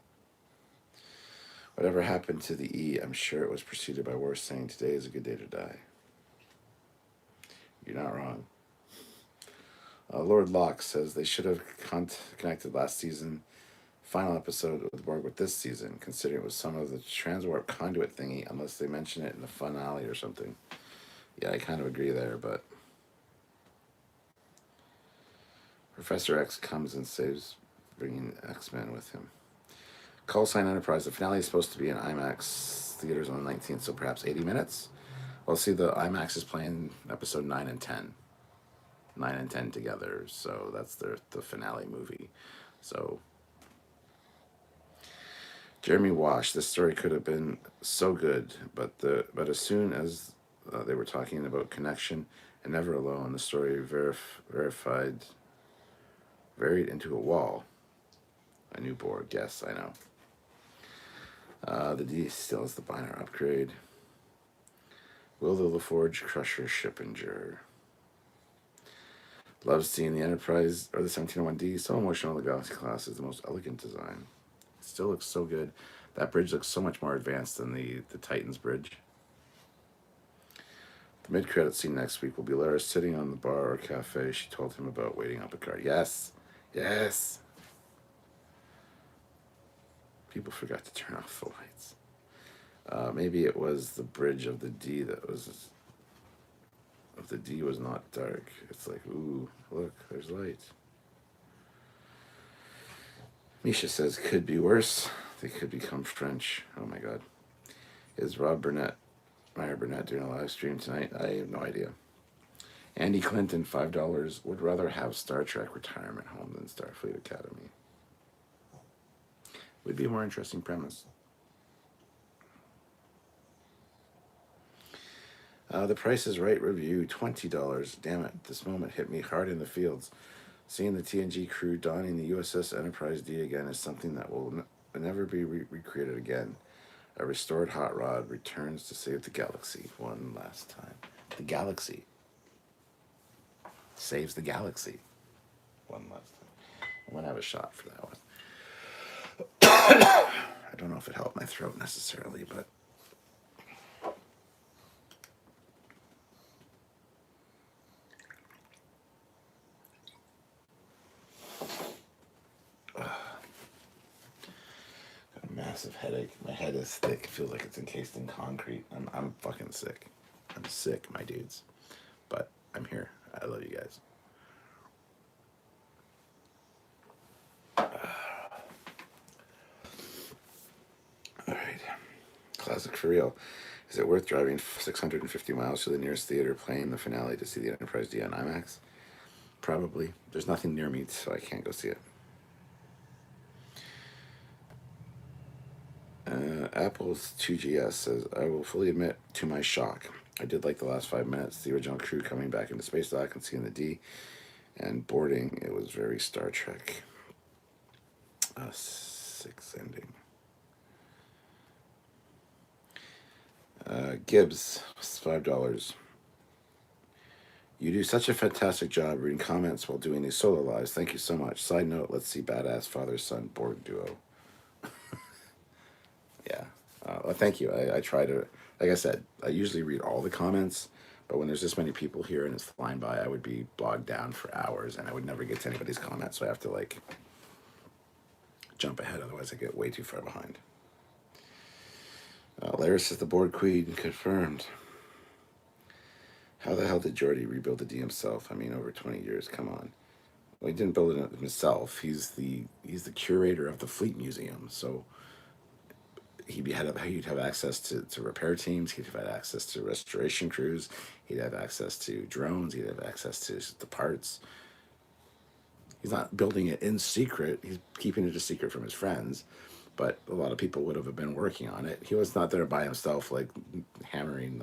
Whatever happened to the E, I'm sure it was preceded by Worf saying today is a good day to die. You're not wrong. Lord Locke says they should have connected last season final episode with Borg with this season, considering it was some of the transwarp conduit thingy, unless they mention it in the finale or something. Yeah, I kind of agree there, but Professor X comes and saves, bringing X-Men with him. Call Sign Enterprise. The finale is supposed to be in IMAX theaters on the 19th, so perhaps 80 minutes. Well, see, the IMAX is playing episode 9 and 10. 9 and 10 together, so that's the finale movie. So Jeremy Wash. This story could have been so good, but as soon as they were talking about connection and never alone, the story varied into a wall. A new board. Yes, I know. The D still has the binary upgrade. Will the LaForge Crusher Shippinger? Love seeing the Enterprise or the 1701D. So emotional. The Galaxy class is the most elegant design. It still looks so good. That bridge looks so much more advanced than the Titans bridge. The mid-credit scene next week will be Lara sitting on the bar or cafe she told him about waiting on Picard. Yes. Yes. People forgot to turn off the lights. Maybe it was the bridge of the D that was... If the D was not dark, it's like, ooh, look, there's light. Misha says, could be worse. They could become French. Oh my god. Is Meyer Burnett doing a live stream tonight? I have no idea. Andy Clinton, $5, would rather have Star Trek retirement home than Starfleet Academy. Would be a more interesting premise. The Price is Right review, $20. Damn it, this moment hit me hard in the fields. Seeing the TNG crew donning the USS Enterprise D again is something that will never be recreated again. A restored hot rod returns to save the galaxy one last time. The galaxy saves the galaxy one last time. I'm going to have a shot for that one. I don't know if it helped my throat necessarily, but... Massive headache. My head is thick. It feels like it's encased in concrete. I'm fucking sick. I'm sick, my dudes. But I'm here. I love you guys. Alright. Classic for real. Is it worth driving 650 miles to the nearest theater playing the finale to see the Enterprise D on IMAX? Probably. There's nothing near me, so I can't go see it. Apple's 2GS says, I will fully admit to my shock. I did like the last 5 minutes, the original crew coming back into space dock and seeing the D and boarding. It was very Star Trek 6 ending. Gibbs, $5. You do such a fantastic job reading comments while doing these solo lives. Thank you so much. Side note, let's see badass father-son Borg duo. Yeah. Well, thank you. I try to, like I said, I usually read all the comments, but when there's this many people here and it's flying by, I would be bogged down for hours and I would never get to anybody's comments, so I have to, like, jump ahead, otherwise I get way too far behind. Laris is the Borg Queen, confirmed. How the hell did Geordi rebuild the D himself? I mean, over 20 years, come on. Well, he didn't build it himself. He's the curator of the Fleet Museum, so he'd have access to repair teams. He'd have access to restoration crews. He'd have access to drones. He'd have access to the parts. He's not building it in secret. He's keeping it a secret from his friends. But a lot of people would have been working on it. He was not there by himself, like hammering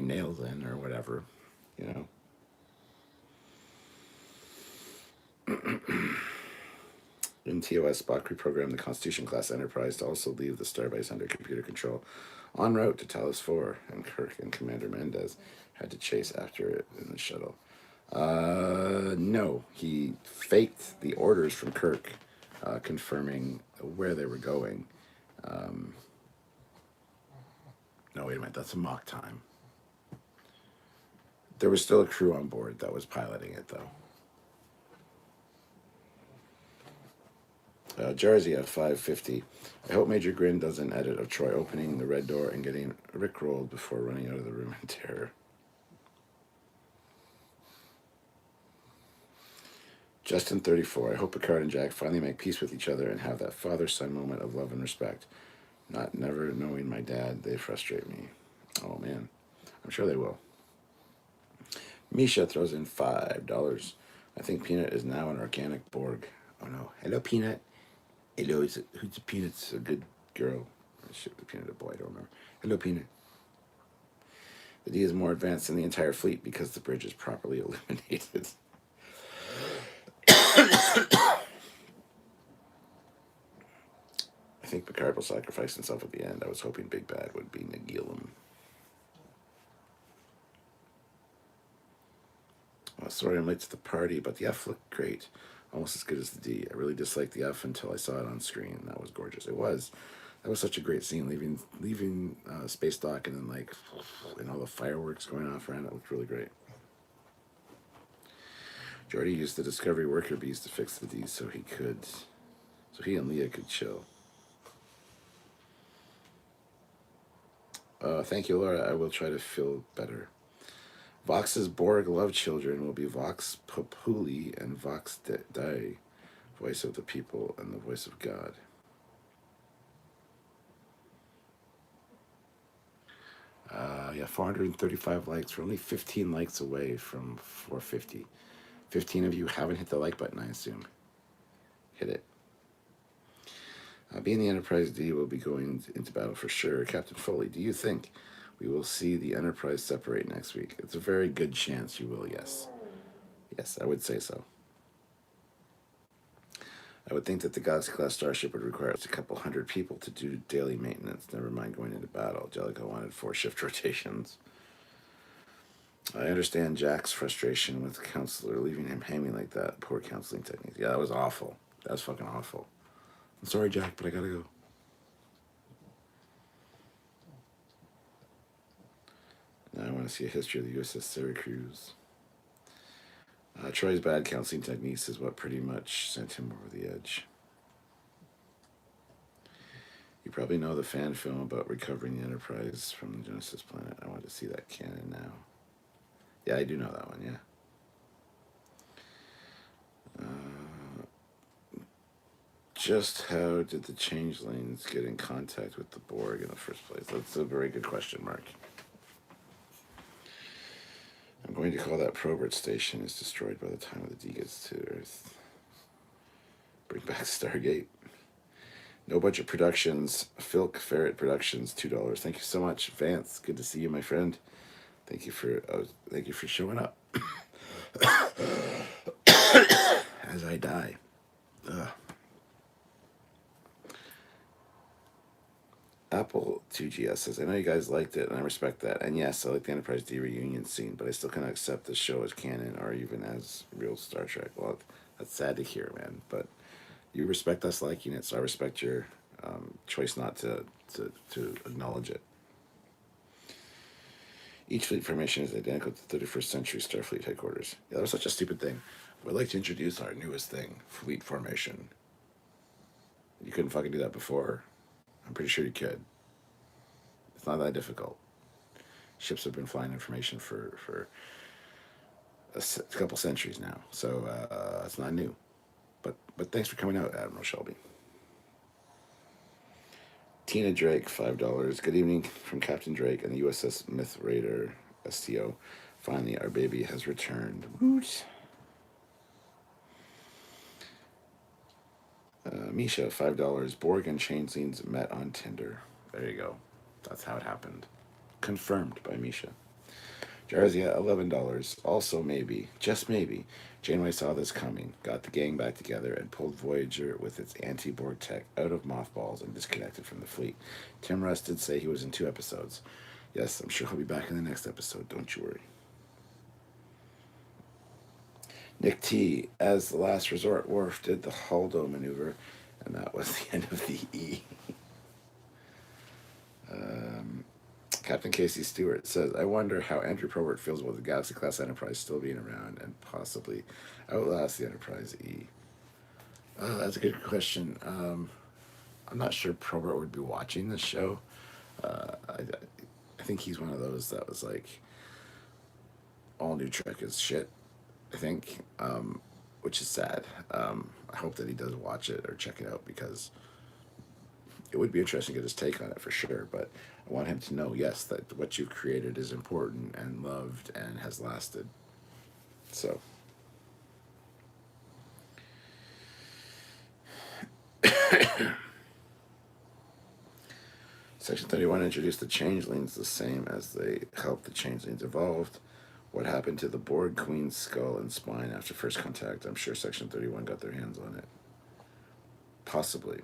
nails in or whatever, you know. In TOS, Spock reprogrammed the Constitution class Enterprise to also leave the starbase under computer control en route to Talos 4, and Kirk and Commander Mendez had to chase after it in the shuttle. No, he faked the orders from Kirk, confirming where they were going. No, wait a minute, that's a mock time. There was still a crew on board that was piloting it, though. Jersey at 550. I hope Major Grin does an edit of Troy opening the red door and getting rickrolled before running out of the room in terror. Justin 34. I hope Picard and Jack finally make peace with each other and have that father-son moment of love and respect. Not never knowing my dad, they frustrate me. Oh man, I'm sure they will. Misha throws in $5. I think Peanut is now an organic Borg. Oh no. Hello, Peanut. Hello, who's the Peanut's a good girl? Shit, the Peanut a boy, I don't remember. Hello, Peanut. The D is more advanced than the entire fleet because the bridge is properly illuminated. I think Picard will sacrifice himself at the end. I was hoping Big Bad would be Nagilum. Sorry I'm late to the party, but the F looked great. Almost as good as the D. I really disliked the F until I saw it on screen. That was gorgeous. It was. That was such a great scene, leaving space dock and then like, and all the fireworks going off around. It looked really great. Geordi used the Discovery worker bees to fix the D so he and Leah could chill. Thank you, Laura. I will try to feel better. Vox's Borg love children will be Vox Populi and Vox Dei, voice of the people and the voice of God. Yeah, 435 likes. We're only 15 likes away from 450. 15 of you haven't hit the like button, I assume. Hit it. Being the Enterprise D will be going into battle for sure. Captain Foley, do you think we will see the Enterprise separate next week? It's a very good chance you will, yes. Yes, I would say so. I would think that the Galaxy-class starship would require a couple hundred people to do daily maintenance, never mind going into battle. Jellicoe wanted 4 shift rotations. I understand Jack's frustration with the counselor leaving him hanging like that. Poor counseling technique. Yeah, that was awful. That was fucking awful. I'm sorry, Jack, but I gotta go. Now I want to see a history of the USS Syracuse. Troy's bad counseling techniques is what pretty much sent him over the edge. You probably know the fan film about recovering the Enterprise from the Genesis planet. I want to see that canon now. Yeah, I do know that one, yeah. Just how did the changelings get in contact with the Borg in the first place? That's a very good question, Mark. I'm going to call that Probert station is destroyed by the time the D gets to Earth. Bring back Stargate. No Budget Productions, Filk Ferret Productions, $2. Thank you so much, Vance. Good to see you, my friend. Thank you for showing up. As I die. Ugh. Apple 2GS says, I know you guys liked it, and I respect that. And yes, I like the Enterprise D reunion scene, but I still cannot accept the show as canon or even as real Star Trek. Well, that's sad to hear, man. But you respect us liking it, so I respect your choice not to acknowledge it. Each fleet formation is identical to 31st century Starfleet headquarters. Yeah, that was such a stupid thing. We'd like to introduce our newest thing, fleet formation. You couldn't fucking do that before. I'm pretty sure you could. It's not that difficult. Ships have been flying information for a couple centuries now, so it's not new. But thanks for coming out, Admiral Shelby. Tina Drake, $5. Good evening from Captain Drake and the USS Myth Raider STO. Finally, our baby has returned. Woot! Misha, $5. Borg and changelings met on Tinder. There you go. That's how it happened. Confirmed by Misha. Jarzia, $11. Also maybe, just maybe, Janeway saw this coming, got the gang back together, and pulled Voyager with its anti-Borg tech out of mothballs and disconnected from the fleet. Tim Russ did say he was in 2 episodes. Yes, I'm sure he'll be back in the next episode, don't you worry. Nick T, as the last resort, Worf did the Haldo maneuver, and that was the end of the E. Captain Casey Stewart says, I wonder how Andrew Probert feels about the Galaxy-class Enterprise still being around and possibly outlast the Enterprise E. That's a good question. I'm not sure Probert would be watching this show. I think he's one of those that was like, all new Trek is shit, I think, which is sad. I hope that he does watch it or check it out because it would be interesting to get his take on it for sure, but I want him to know, yes, that what you've created is important and loved and has lasted. So. Section 31 introduced the changelings the same as they helped the changelings evolved. What happened to the Borg Queen's skull and spine after first contact? I'm sure Section 31 got their hands on it. Possibly.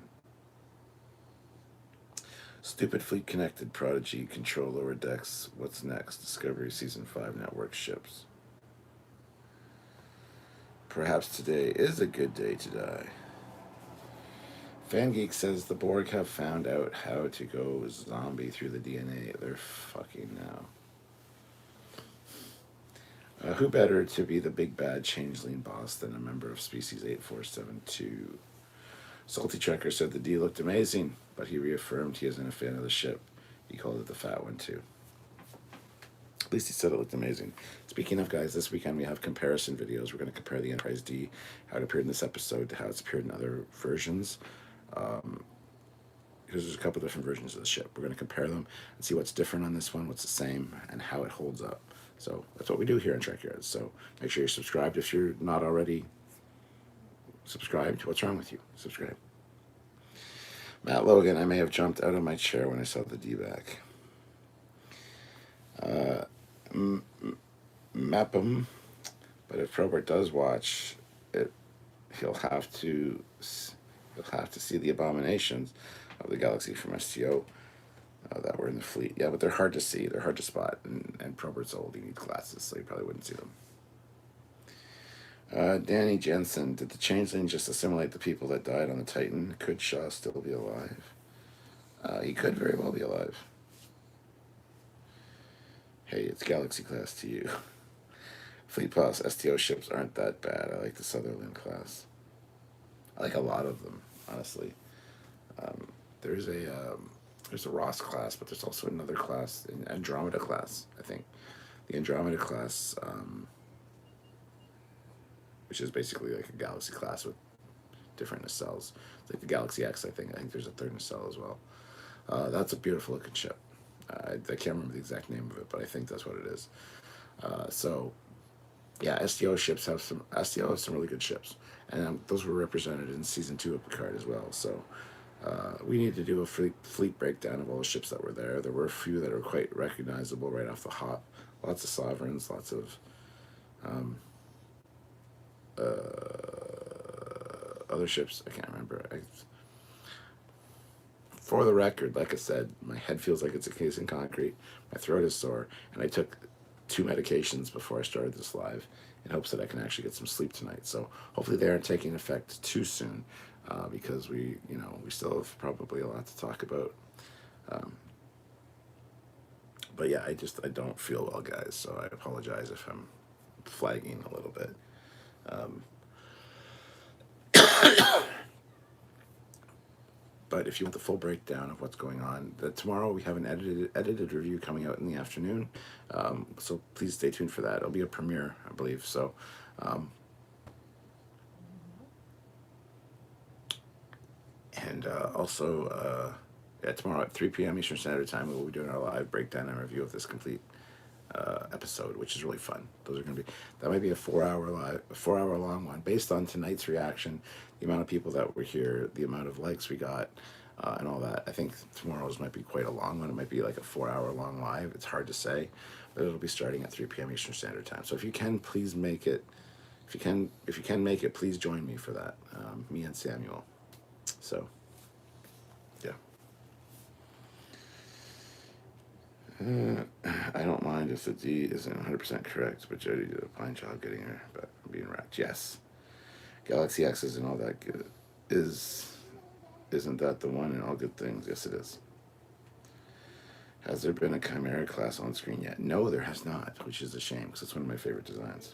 Stupid fleet connected Prodigy control lower decks. What's next? Discovery Season 5 network ships. Perhaps today is a good day to die. FanGeek says the Borg have found out how to go zombie through the DNA. They're fucking now. Who better to be the big bad changeling boss than a member of Species 8472? Salty Trekker said the D looked amazing, but he reaffirmed he isn't a fan of the ship. He called it the fat one too. At least he said it looked amazing. Speaking of, guys, this weekend we have comparison videos. We're going to compare the Enterprise D, how it appeared in this episode, to how it's appeared in other versions. Because there's a couple different versions of the ship. We're going to compare them and see what's different on this one, what's the same, and how it holds up. So that's what we do here in Trekyards. So make sure you're subscribed if you're not already subscribed. What's wrong with you? Subscribe. Matt Logan, I may have jumped out of my chair when I saw the D-back. Map'em, but if Probert does watch it, he'll have to see the abominations of the galaxy from STO that were in the fleet. Yeah, but they're hard to see. They're hard to spot, and Probert's old. You need glasses, so you probably wouldn't see them. Danny Jensen, did the changeling just assimilate the people that died on the Titan? Could Shaw still be alive? He could very well be alive. Hey, it's Galaxy class to you. Fleet Plus STO ships aren't that bad. I like the Sutherland class. I like a lot of them, honestly. There's a Ross class, but there's also another class, an Andromeda class, I think. The Andromeda class, which is basically like a Galaxy class with different nacelles. It's like the Galaxy X, I think. I think there's a third nacelle as well. That's a beautiful looking ship. I can't remember the exact name of it, but I think that's what it is. So, yeah, STO have some really good ships, and those were represented in season 2 of Picard as well. So, we need to do a fleet breakdown of all the ships that were there. There were a few that are quite recognizable right off the hop. Lots of Sovereigns, lots of other ships. I can't remember. For the record, like I said, my head feels like it's a case in concrete. My throat is sore, and I took 2 medications before I started this live in hopes that I can actually get some sleep tonight. So hopefully they aren't taking effect too soon, because we still have probably a lot to talk about. But yeah, I don't feel well, guys. So I apologize if I'm flagging a little bit. But if you want the full breakdown of what's going on, tomorrow we have an edited review coming out in the afternoon. So please stay tuned for that. It'll be a premiere, I believe. So, also, tomorrow at 3 p.m. Eastern Standard Time, we will be doing our live breakdown and review of this complete episode, which is really fun. That might be a 4-hour long one, based on tonight's reaction, the amount of people that were here, the amount of likes we got, and all that. I think tomorrow's might be quite a long one. It might be like a 4-hour long live. It's hard to say, but it'll be starting at 3 p.m. Eastern Standard Time. So if you can, please make it. If you can make it, please join me for that. Me and Samuel. So, yeah. I don't mind if the D isn't 100% correct, but Jody did a fine job getting her back from being wrecked. Yes. Galaxy X isn't all that good. Isn't that the one in all good things? Yes, it is. Has there been a Chimera class on screen yet? No, there has not, which is a shame, because it's one of my favorite designs.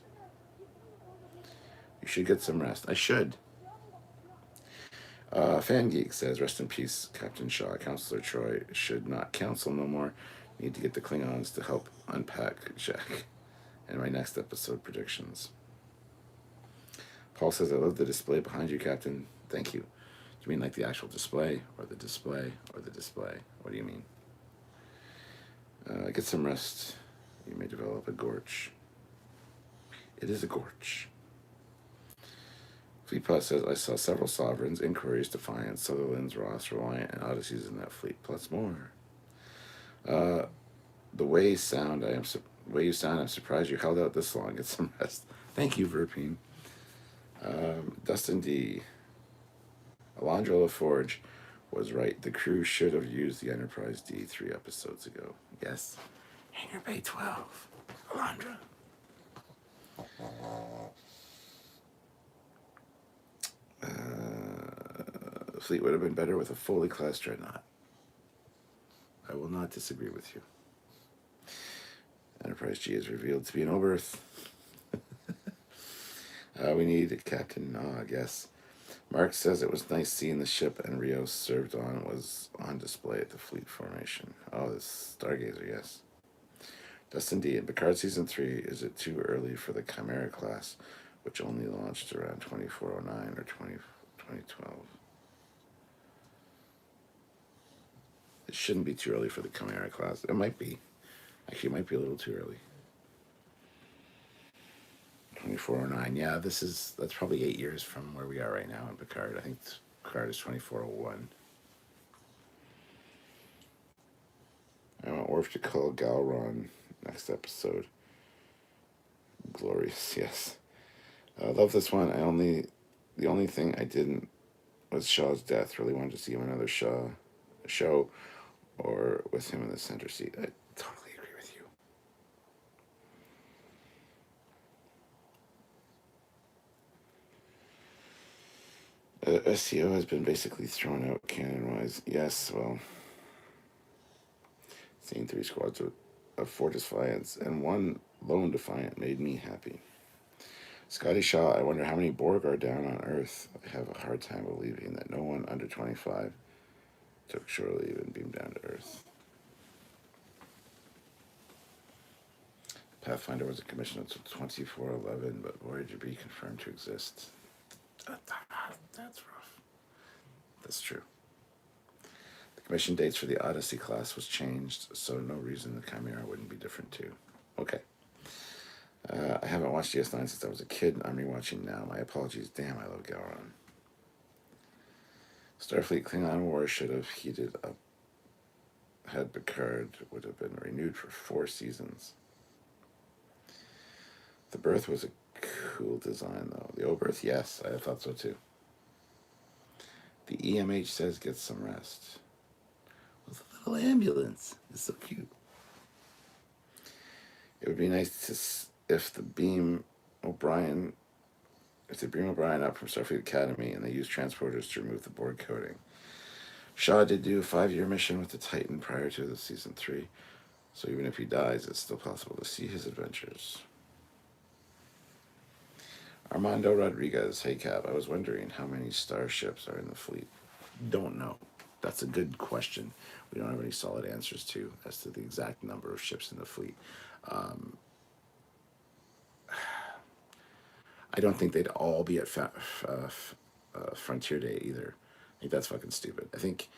You should get some rest. I should. FanGeek says, rest in peace, Captain Shaw. Counselor Troy should not counsel no more. Need to get the Klingons to help unpack Jack. And my next episode predictions. Paul says, I love the display behind you, Captain. Thank you. Do you mean like the actual display, or the display, or the display? What do you mean? Get some rest. You may develop a gorge. It is a gorge. Fleet Plus says, I saw several Sovereigns, Inquiries, Defiance, Sutherland's, Ross, Reliant, and Odysseys in that fleet, plus more. Uh, the way you sound, I'm surprised you held out this long. Get some rest. Thank you, Verpine. Dustin D. Alondra LaForge was right. The crew should have used the Enterprise D 3 episodes ago. Yes. Hangar Bay 12. Alondra. The fleet would have been better with a Foley class dreadnought. I will not disagree with you. Enterprise G is revealed to be an Oberth. We need a Captain Nog, yes. Mark says it was nice seeing the ship and Rios served on was on display at the fleet formation. Oh, this Stargazer, yes. Dustin D. In Picard Season 3, is it too early for the Chimera class, which only launched around 2409 or 2012? It shouldn't be too early for the Chimera class. It might be. Actually, it might be a little too early. 2409. Yeah, that's probably 8 years from where we are right now in Picard. I think Picard is 2401. I want Worf to call Galron next episode. Glorious, yes. I love this one. The only thing I didn't was Shaw's death. Really wanted to see him in another show or with him in the center seat. I totally agree with you. SCO has been basically thrown out canon-wise. Yes, well, seeing 3 squads of 4 Defiants and 1 lone Defiant made me happy. Scotty Shaw, I wonder how many Borg are down on Earth. I have a hard time believing that no one under 25 took shore leave and beamed down to Earth. Pathfinder was a commission until 2411, but Voyager B confirmed to exist. That's rough. That's true. The commission dates for the Odyssey class was changed, so no reason the Chimera wouldn't be different too. Okay. I haven't watched DS9 since I was a kid. I'm rewatching now. My apologies. Damn, I love Gowron. Starfleet Klingon War should have heated up. Had Picard would have been renewed for 4 seasons. The berth was a cool design, though. The Oberth, yes, I thought so too. The EMH says get some rest. With a little ambulance. It's so cute. It would be nice if they beam O'Brien up from Starfleet Academy and they use transporters to remove the Borg coding. Shaw did do a 5-year mission with the Titan prior to the season 3, so even if he dies, it's still possible to see his adventures. Armando Rodriguez, hey Cap, I was wondering how many starships are in the fleet. Don't know. That's a good question. We don't have any solid answers to as to the exact number of ships in the fleet. I don't think they'd all be at Frontier Day either. I think that's fucking stupid. I think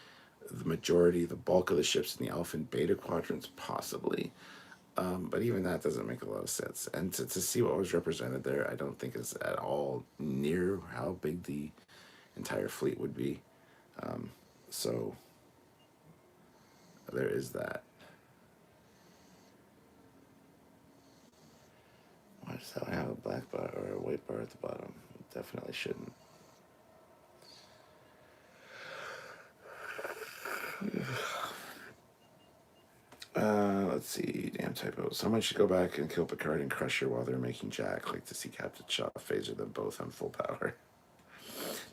the bulk of the ships in the Alpha and Beta quadrants, possibly. But even that doesn't make a lot of sense. And to see what was represented there, I don't think is at all near how big the entire fleet would be. So there is that. Why does that one have a black bar or a white bar at the bottom? It definitely shouldn't. Let's see. Damn typo. Someone should go back and kill Picard and Crusher while they're making Jack. Like to see Captain Shaw phaser them both on full power.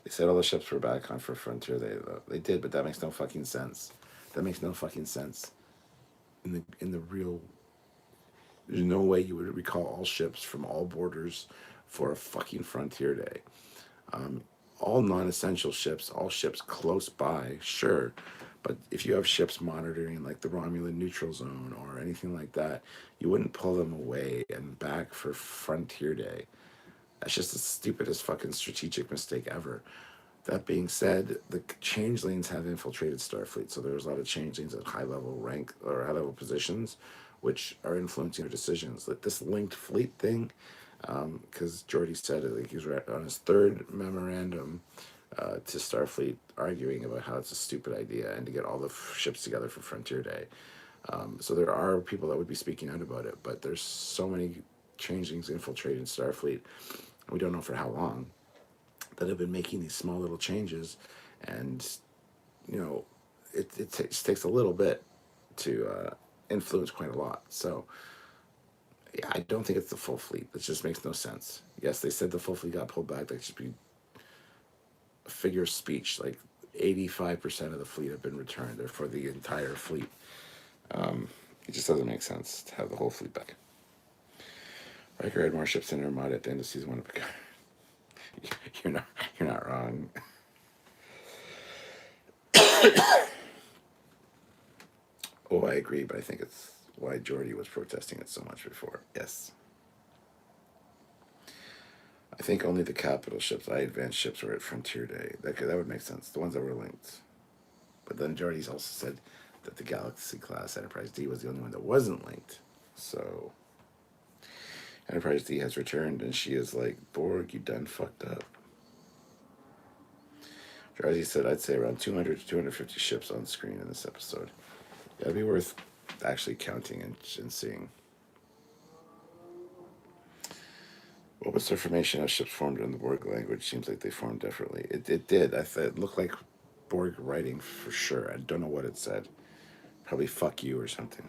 They said all the ships were back on for Frontier. They did, but that makes no fucking sense. That makes no fucking sense. In the real, there's no way you would recall all ships from all borders for a fucking Frontier Day. All non-essential ships, all ships close by, sure. But if you have ships monitoring like the Romulan neutral zone or anything like that, you wouldn't pull them away and back for Frontier Day. That's just the stupidest fucking strategic mistake ever. That being said, the changelings have infiltrated Starfleet, so there's a lot of changelings at high-level rank or high-level positions, which are influencing their decisions. Like this linked fleet thing, Because Geordi said it, like he was on his third memorandum to Starfleet, arguing about how it's a stupid idea and to get all the ships together for Frontier Day. So there are people that would be speaking out about it, but there's so many changelings infiltrating Starfleet, we don't know for how long, that have been making these small little changes, and you know, takes a little bit to influence quite a lot. So yeah, I don't think it's the full fleet. It just makes no sense. Yes, they said the full fleet got pulled back. That should be a figure of speech. Like 85% of the fleet have been returned. They're for the entire fleet. It just doesn't make sense to have the whole fleet back. Riker had more ships in Armada at the end of season 1 of Picard. you're not you're not wrong. Oh, I agree, but I think it's why Geordi was protesting it so much before. Yes. I think only the capital ships, advanced ships, were at Frontier Day. That would make sense. The ones that were linked. But then Geordi's also said that the Galaxy class Enterprise D was the only one that wasn't linked. So Enterprise D has returned, and she is like, Borg, you done fucked up. Drowsy said, I'd say around 200 to 250 ships on screen in this episode. Yeah, it'd be worth actually counting and seeing. What was the formation of ships formed in the Borg language? Seems like they formed differently. It did. It looked like Borg writing for sure. I don't know what it said. Probably fuck you or something.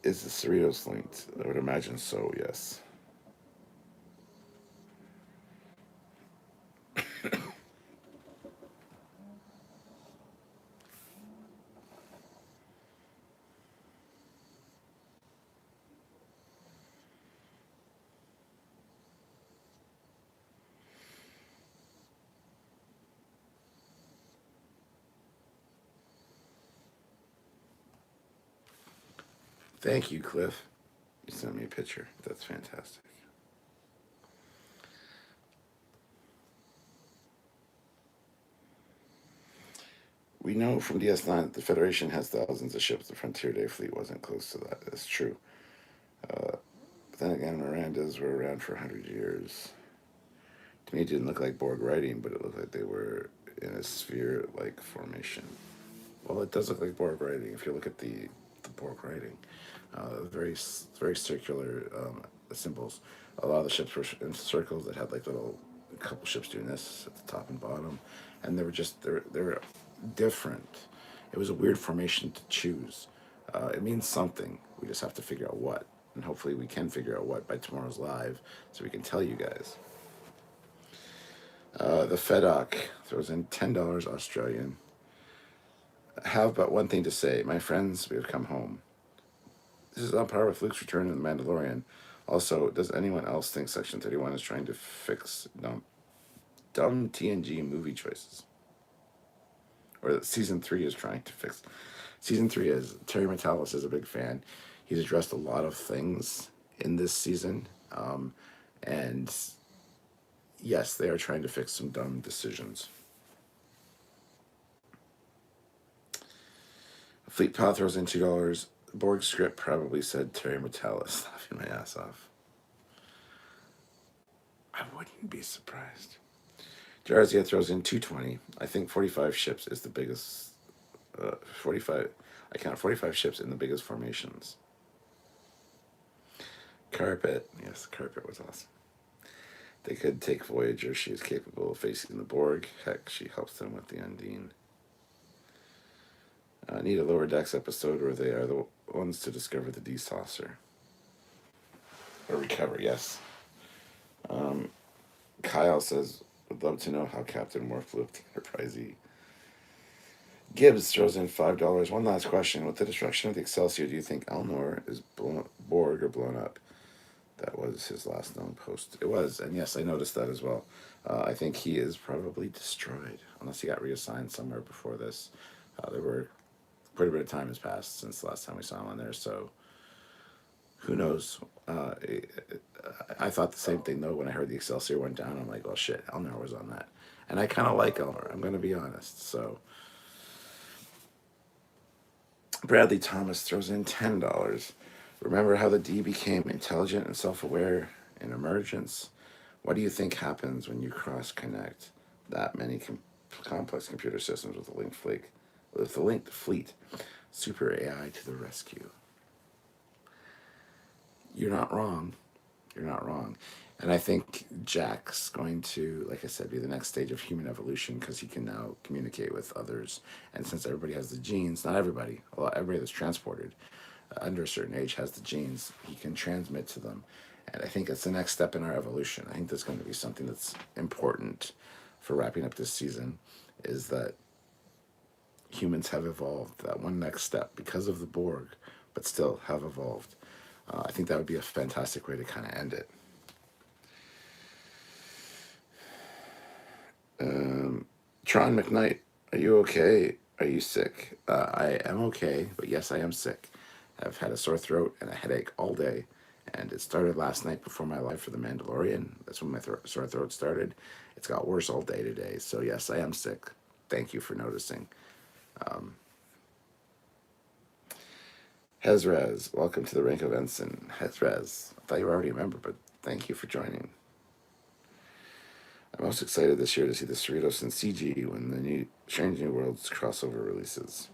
Is the Cerritos linked? I would imagine so, yes. Thank you, Cliff. You sent me a picture. That's fantastic. We know from DS9 that the Federation has thousands of ships. The Frontier Day fleet wasn't close to that. That's true. But then again, Mirandas were around for 100 years. To me, it didn't look like Borg writing, but it looked like they were in a sphere-like formation. Well, it does look like Borg writing if you look at the Borg writing. Very circular symbols. A lot of the ships were in circles that had like little a couple ships doing this at the top and bottom, and they were different. It was a weird formation to choose. It means something. We just have to figure out what, and hopefully we can figure out what by tomorrow's live, so we can tell you guys. The FedOc throws in $10 Australian. I have but one thing to say. My friends, we have come home. This is on par with Luke's return in The Mandalorian. Also, does anyone else think Section 31 is trying to fix dumb TNG movie choices? Or that Season 3 is trying to fix? Season 3 is, Terry Matalas is a big fan. He's addressed a lot of things in this season. And yes, they are trying to fix some dumb decisions. Fleet Pal throws in $2. Borg script probably said Terry Matalas, laughing my ass off. I wouldn't be surprised. Jarzia throws in $2.20. I think 45 ships is the biggest. 45. I count 45 ships in the biggest formations. Carpet. Yes, Carpet was awesome. They could take Voyager. She is capable of facing the Borg. Heck, she helps them with the Undine. Need a Lower Decks episode where they are the ones to discover the D-Saucer. Or recover, yes. Kyle says, would love to know how Captain Worf flew up the Enterprise E. Gibbs throws in $5. One last question. With the destruction of the Excelsior, do you think Elnor is Borg or blown up? That was his last known post. It was, and yes, I noticed that as well. I think he is probably destroyed, unless he got reassigned somewhere before this. There were quite a bit of time has passed since the last time we saw him on there, so who knows? I thought the same thing, though, when I heard the Excelsior went down. I'm like, oh, shit, Elnor was on that. And I kind of like Elnor, I'm going to be honest, so... Bradley Thomas throws in $10. Remember how the D became intelligent and self-aware in emergence? What do you think happens when you cross-connect that many complex computer systems with the linked fleet? Super AI to the rescue. You're not wrong. You're not wrong. And I think Jack's going to, like I said, be the next stage of human evolution because he can now communicate with others. And since everybody has the genes, not everybody, everybody that's transported under a certain age has the genes, he can transmit to them. And I think it's the next step in our evolution. I think that's going to be something that's important for wrapping up this season, is that humans have evolved, that one next step because of the Borg, but still have evolved. I think that would be a fantastic way to kind of end it. Tron McKnight, are you okay? Are you sick? I am okay, but yes, I am sick. I've had a sore throat and a headache all day, and it started last night before my live for The Mandalorian. That's when my sore throat started. It's got worse all day today, so yes, I am sick. Thank you for noticing. Hezrez, welcome to the rank of ensign. Hezrez, I thought you were already a member, but thank you for joining. I'm most excited this year to see the Cerritos in CG when the new Strange New Worlds crossover releases.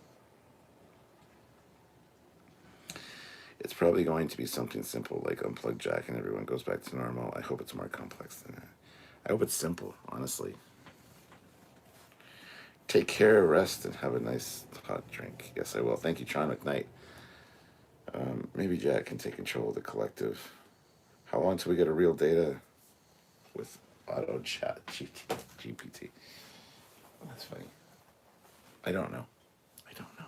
It's probably going to be something simple like unplug Jack and everyone goes back to normal. I hope it's more complex than that. I hope it's simple, honestly. Take care, rest, and have a nice hot drink. Yes, I will. Thank you, Tron McKnight. Maybe Jack can take control of the collective. How long till we get a real data with auto chat GPT? That's funny. I don't know. I don't know.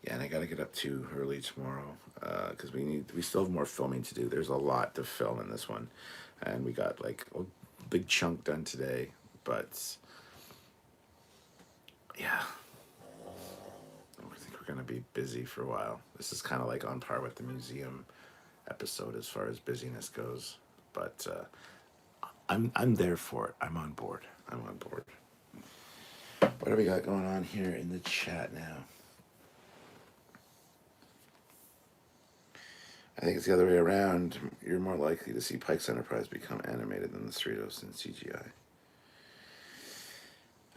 Yeah, and I got to get up too early tomorrow because we still have more filming to do. There's a lot to film in this one, and we got like a big chunk done today. But yeah, I think we're gonna be busy for a while. This is kind of like on par with the museum episode as far as busyness goes. But I'm there for it. I'm on board. I'm on board. What do we got going on here in the chat now? I think it's the other way around. You're more likely to see Pike's Enterprise become animated than the Cerritos in CGI.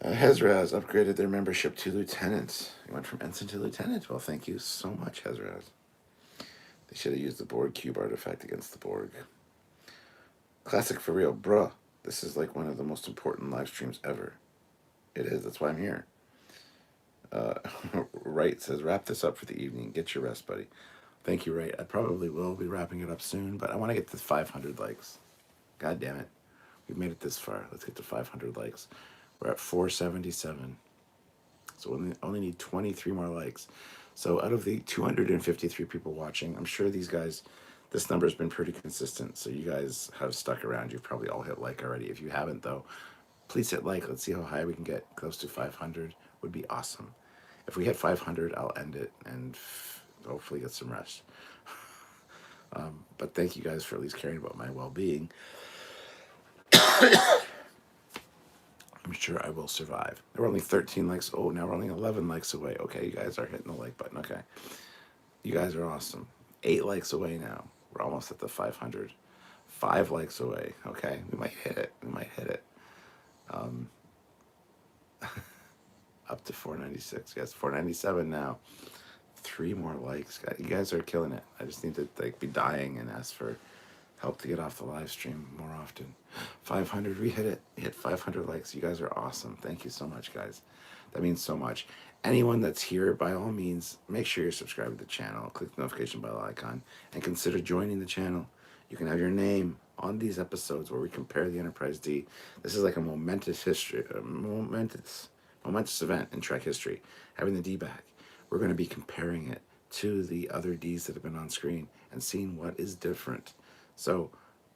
Hezraz upgraded their membership to lieutenant. You went from ensign to lieutenant. Well, thank you so much, Hezraz. They should have used the Borg cube artifact against the Borg. Classic for real. Bruh, this is like one of the most important live streams ever. It is. That's why I'm here. Wright says, wrap this up for the evening. Get your rest, buddy. Thank you, Wright. I probably will be wrapping it up soon, but I want to get to 500 likes. God damn it. We've made it this far. Let's get to 500 likes. We're at 477. So we only need 23 more likes. So out of the 253 people watching, I'm sure these guys, this number has been pretty consistent. So you guys have stuck around. You've probably all hit like already. If you haven't, though, please hit like. Let's see how high we can get. Close to 500 would be awesome. If we hit 500, I'll end it and hopefully get some rest. But thank you guys for at least caring about my well-being. I'm sure I will survive. There were only 13 likes. Oh, now we're only 11 likes away. Okay, you guys are hitting the like button. Okay. You guys are awesome. 8 likes away now. We're almost at the 500. 5 likes away. Okay, we might hit it. We might hit it. Up to 496. Yes, 497 now. 3 more likes. You guys are killing it. I just need to be dying and ask for help to get off the live stream more often. 500, we hit it. We hit 500 likes. You guys are awesome. Thank you so much, guys. That means so much. Anyone that's here, by all means, make sure you're subscribed to the channel. Click the notification bell icon and consider joining the channel. You can have your name on these episodes where we compare the Enterprise D. This is like a momentous event in Trek history. Having the D back, we're going to be comparing it to the other Ds that have been on screen and seeing what is different. So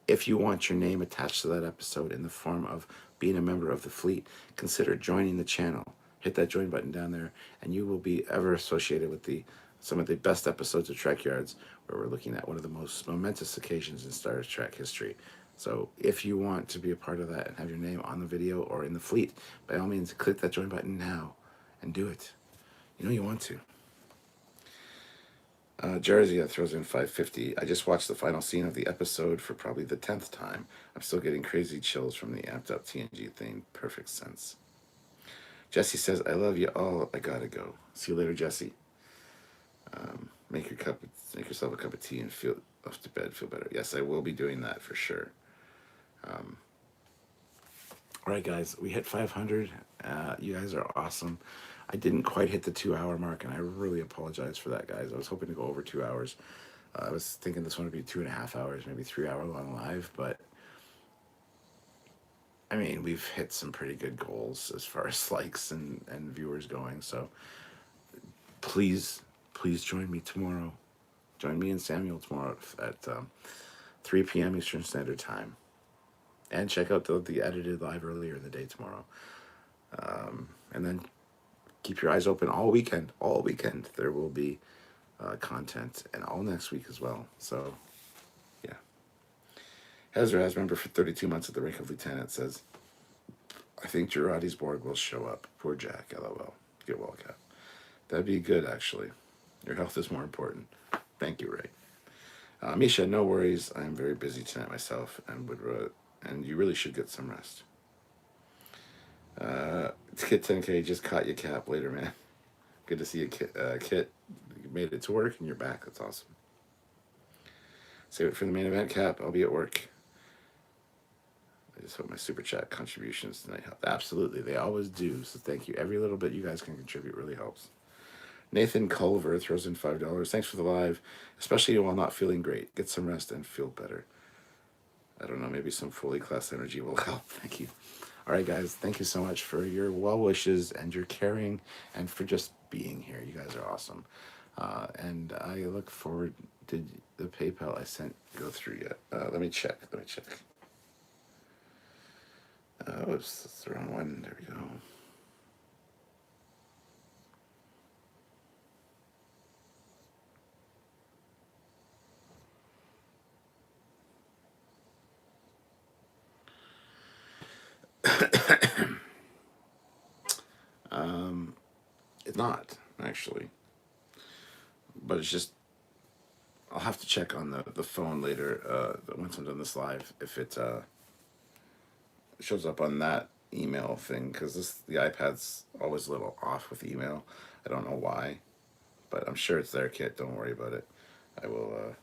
if you want your name attached to that episode in the form of being a member of the fleet, consider joining the channel. Hit that join button down there, and you will be ever associated with the some of the best episodes of Trekyards, where we're looking at one of the most momentous occasions in Star Trek history. So if you want to be a part of that and have your name on the video or in the fleet, by all means, click that join button now and do it. You know you want to. Jersey throws in 550. I just watched the final scene of the episode for probably the 10th time. I'm still getting crazy chills from the amped up TNG theme. Perfect sense. Jesse says, I love you all. I gotta go. See you later, Jesse. Make yourself a cup of tea and feel off to bed. Feel better. Yes, I will be doing that for sure. All right, guys, we hit 500. You guys are awesome. I didn't quite hit the 2-hour mark, and I really apologize for that, guys. I was hoping to go over 2 hours. I was thinking this one would be 2.5 hours, maybe 3 hour long live, but I mean, we've hit some pretty good goals as far as likes and viewers going. So please join me tomorrow. Join me and Samuel tomorrow at 3 p.m. Eastern Standard Time. And check out the edited live earlier in the day tomorrow. And then keep your eyes open all weekend. All weekend there will be content, and all next week as well. So, yeah. Hezra has member for 32 months at the rank of lieutenant says, I think Girardi's Borg will show up. Poor Jack, LOL. Get well, Cap. That'd be good, actually. Your health is more important. Thank you, Ray. Misha, no worries. I'm very busy tonight myself, and you really should get some rest. Kit 10K just caught you, Cap. Later, man. Good to see you, Kit. You made it to work and you're back. That's awesome. Save it for the main event, Cap. I'll be at work. I just hope my super chat contributions tonight help. Absolutely, they always do. So thank you. Every little bit you guys can contribute really helps. Nathan Culver throws in $5. Thanks for the live, especially while not feeling great. Get some rest and feel better. I don't know, maybe some Foley class energy will help. Thank you. All right, guys, thank you so much for your well wishes and your caring and for just being here. You guys are awesome. And I look forward. Did the PayPal I sent go through yet? Let me check. Oh, it's the wrong one. There we go. It's not, actually. But it's just, I'll have to check on the phone later, once I'm done this live, if it shows up on that email thing, because the iPad's always a little off with email. I don't know why, but I'm sure it's there, Kit. Don't worry about it. I will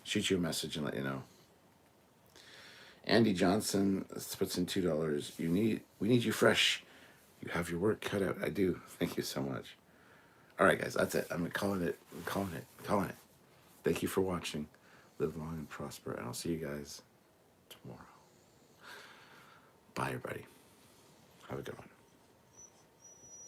shoot you a message and let you know. Andy Johnson puts in $2. We need you fresh. You have your work cut out. I do. Thank you so much. All right, guys, that's it. I'm calling it. Thank you for watching. Live long and prosper, and I'll see you guys tomorrow. Bye, everybody. Have a good one.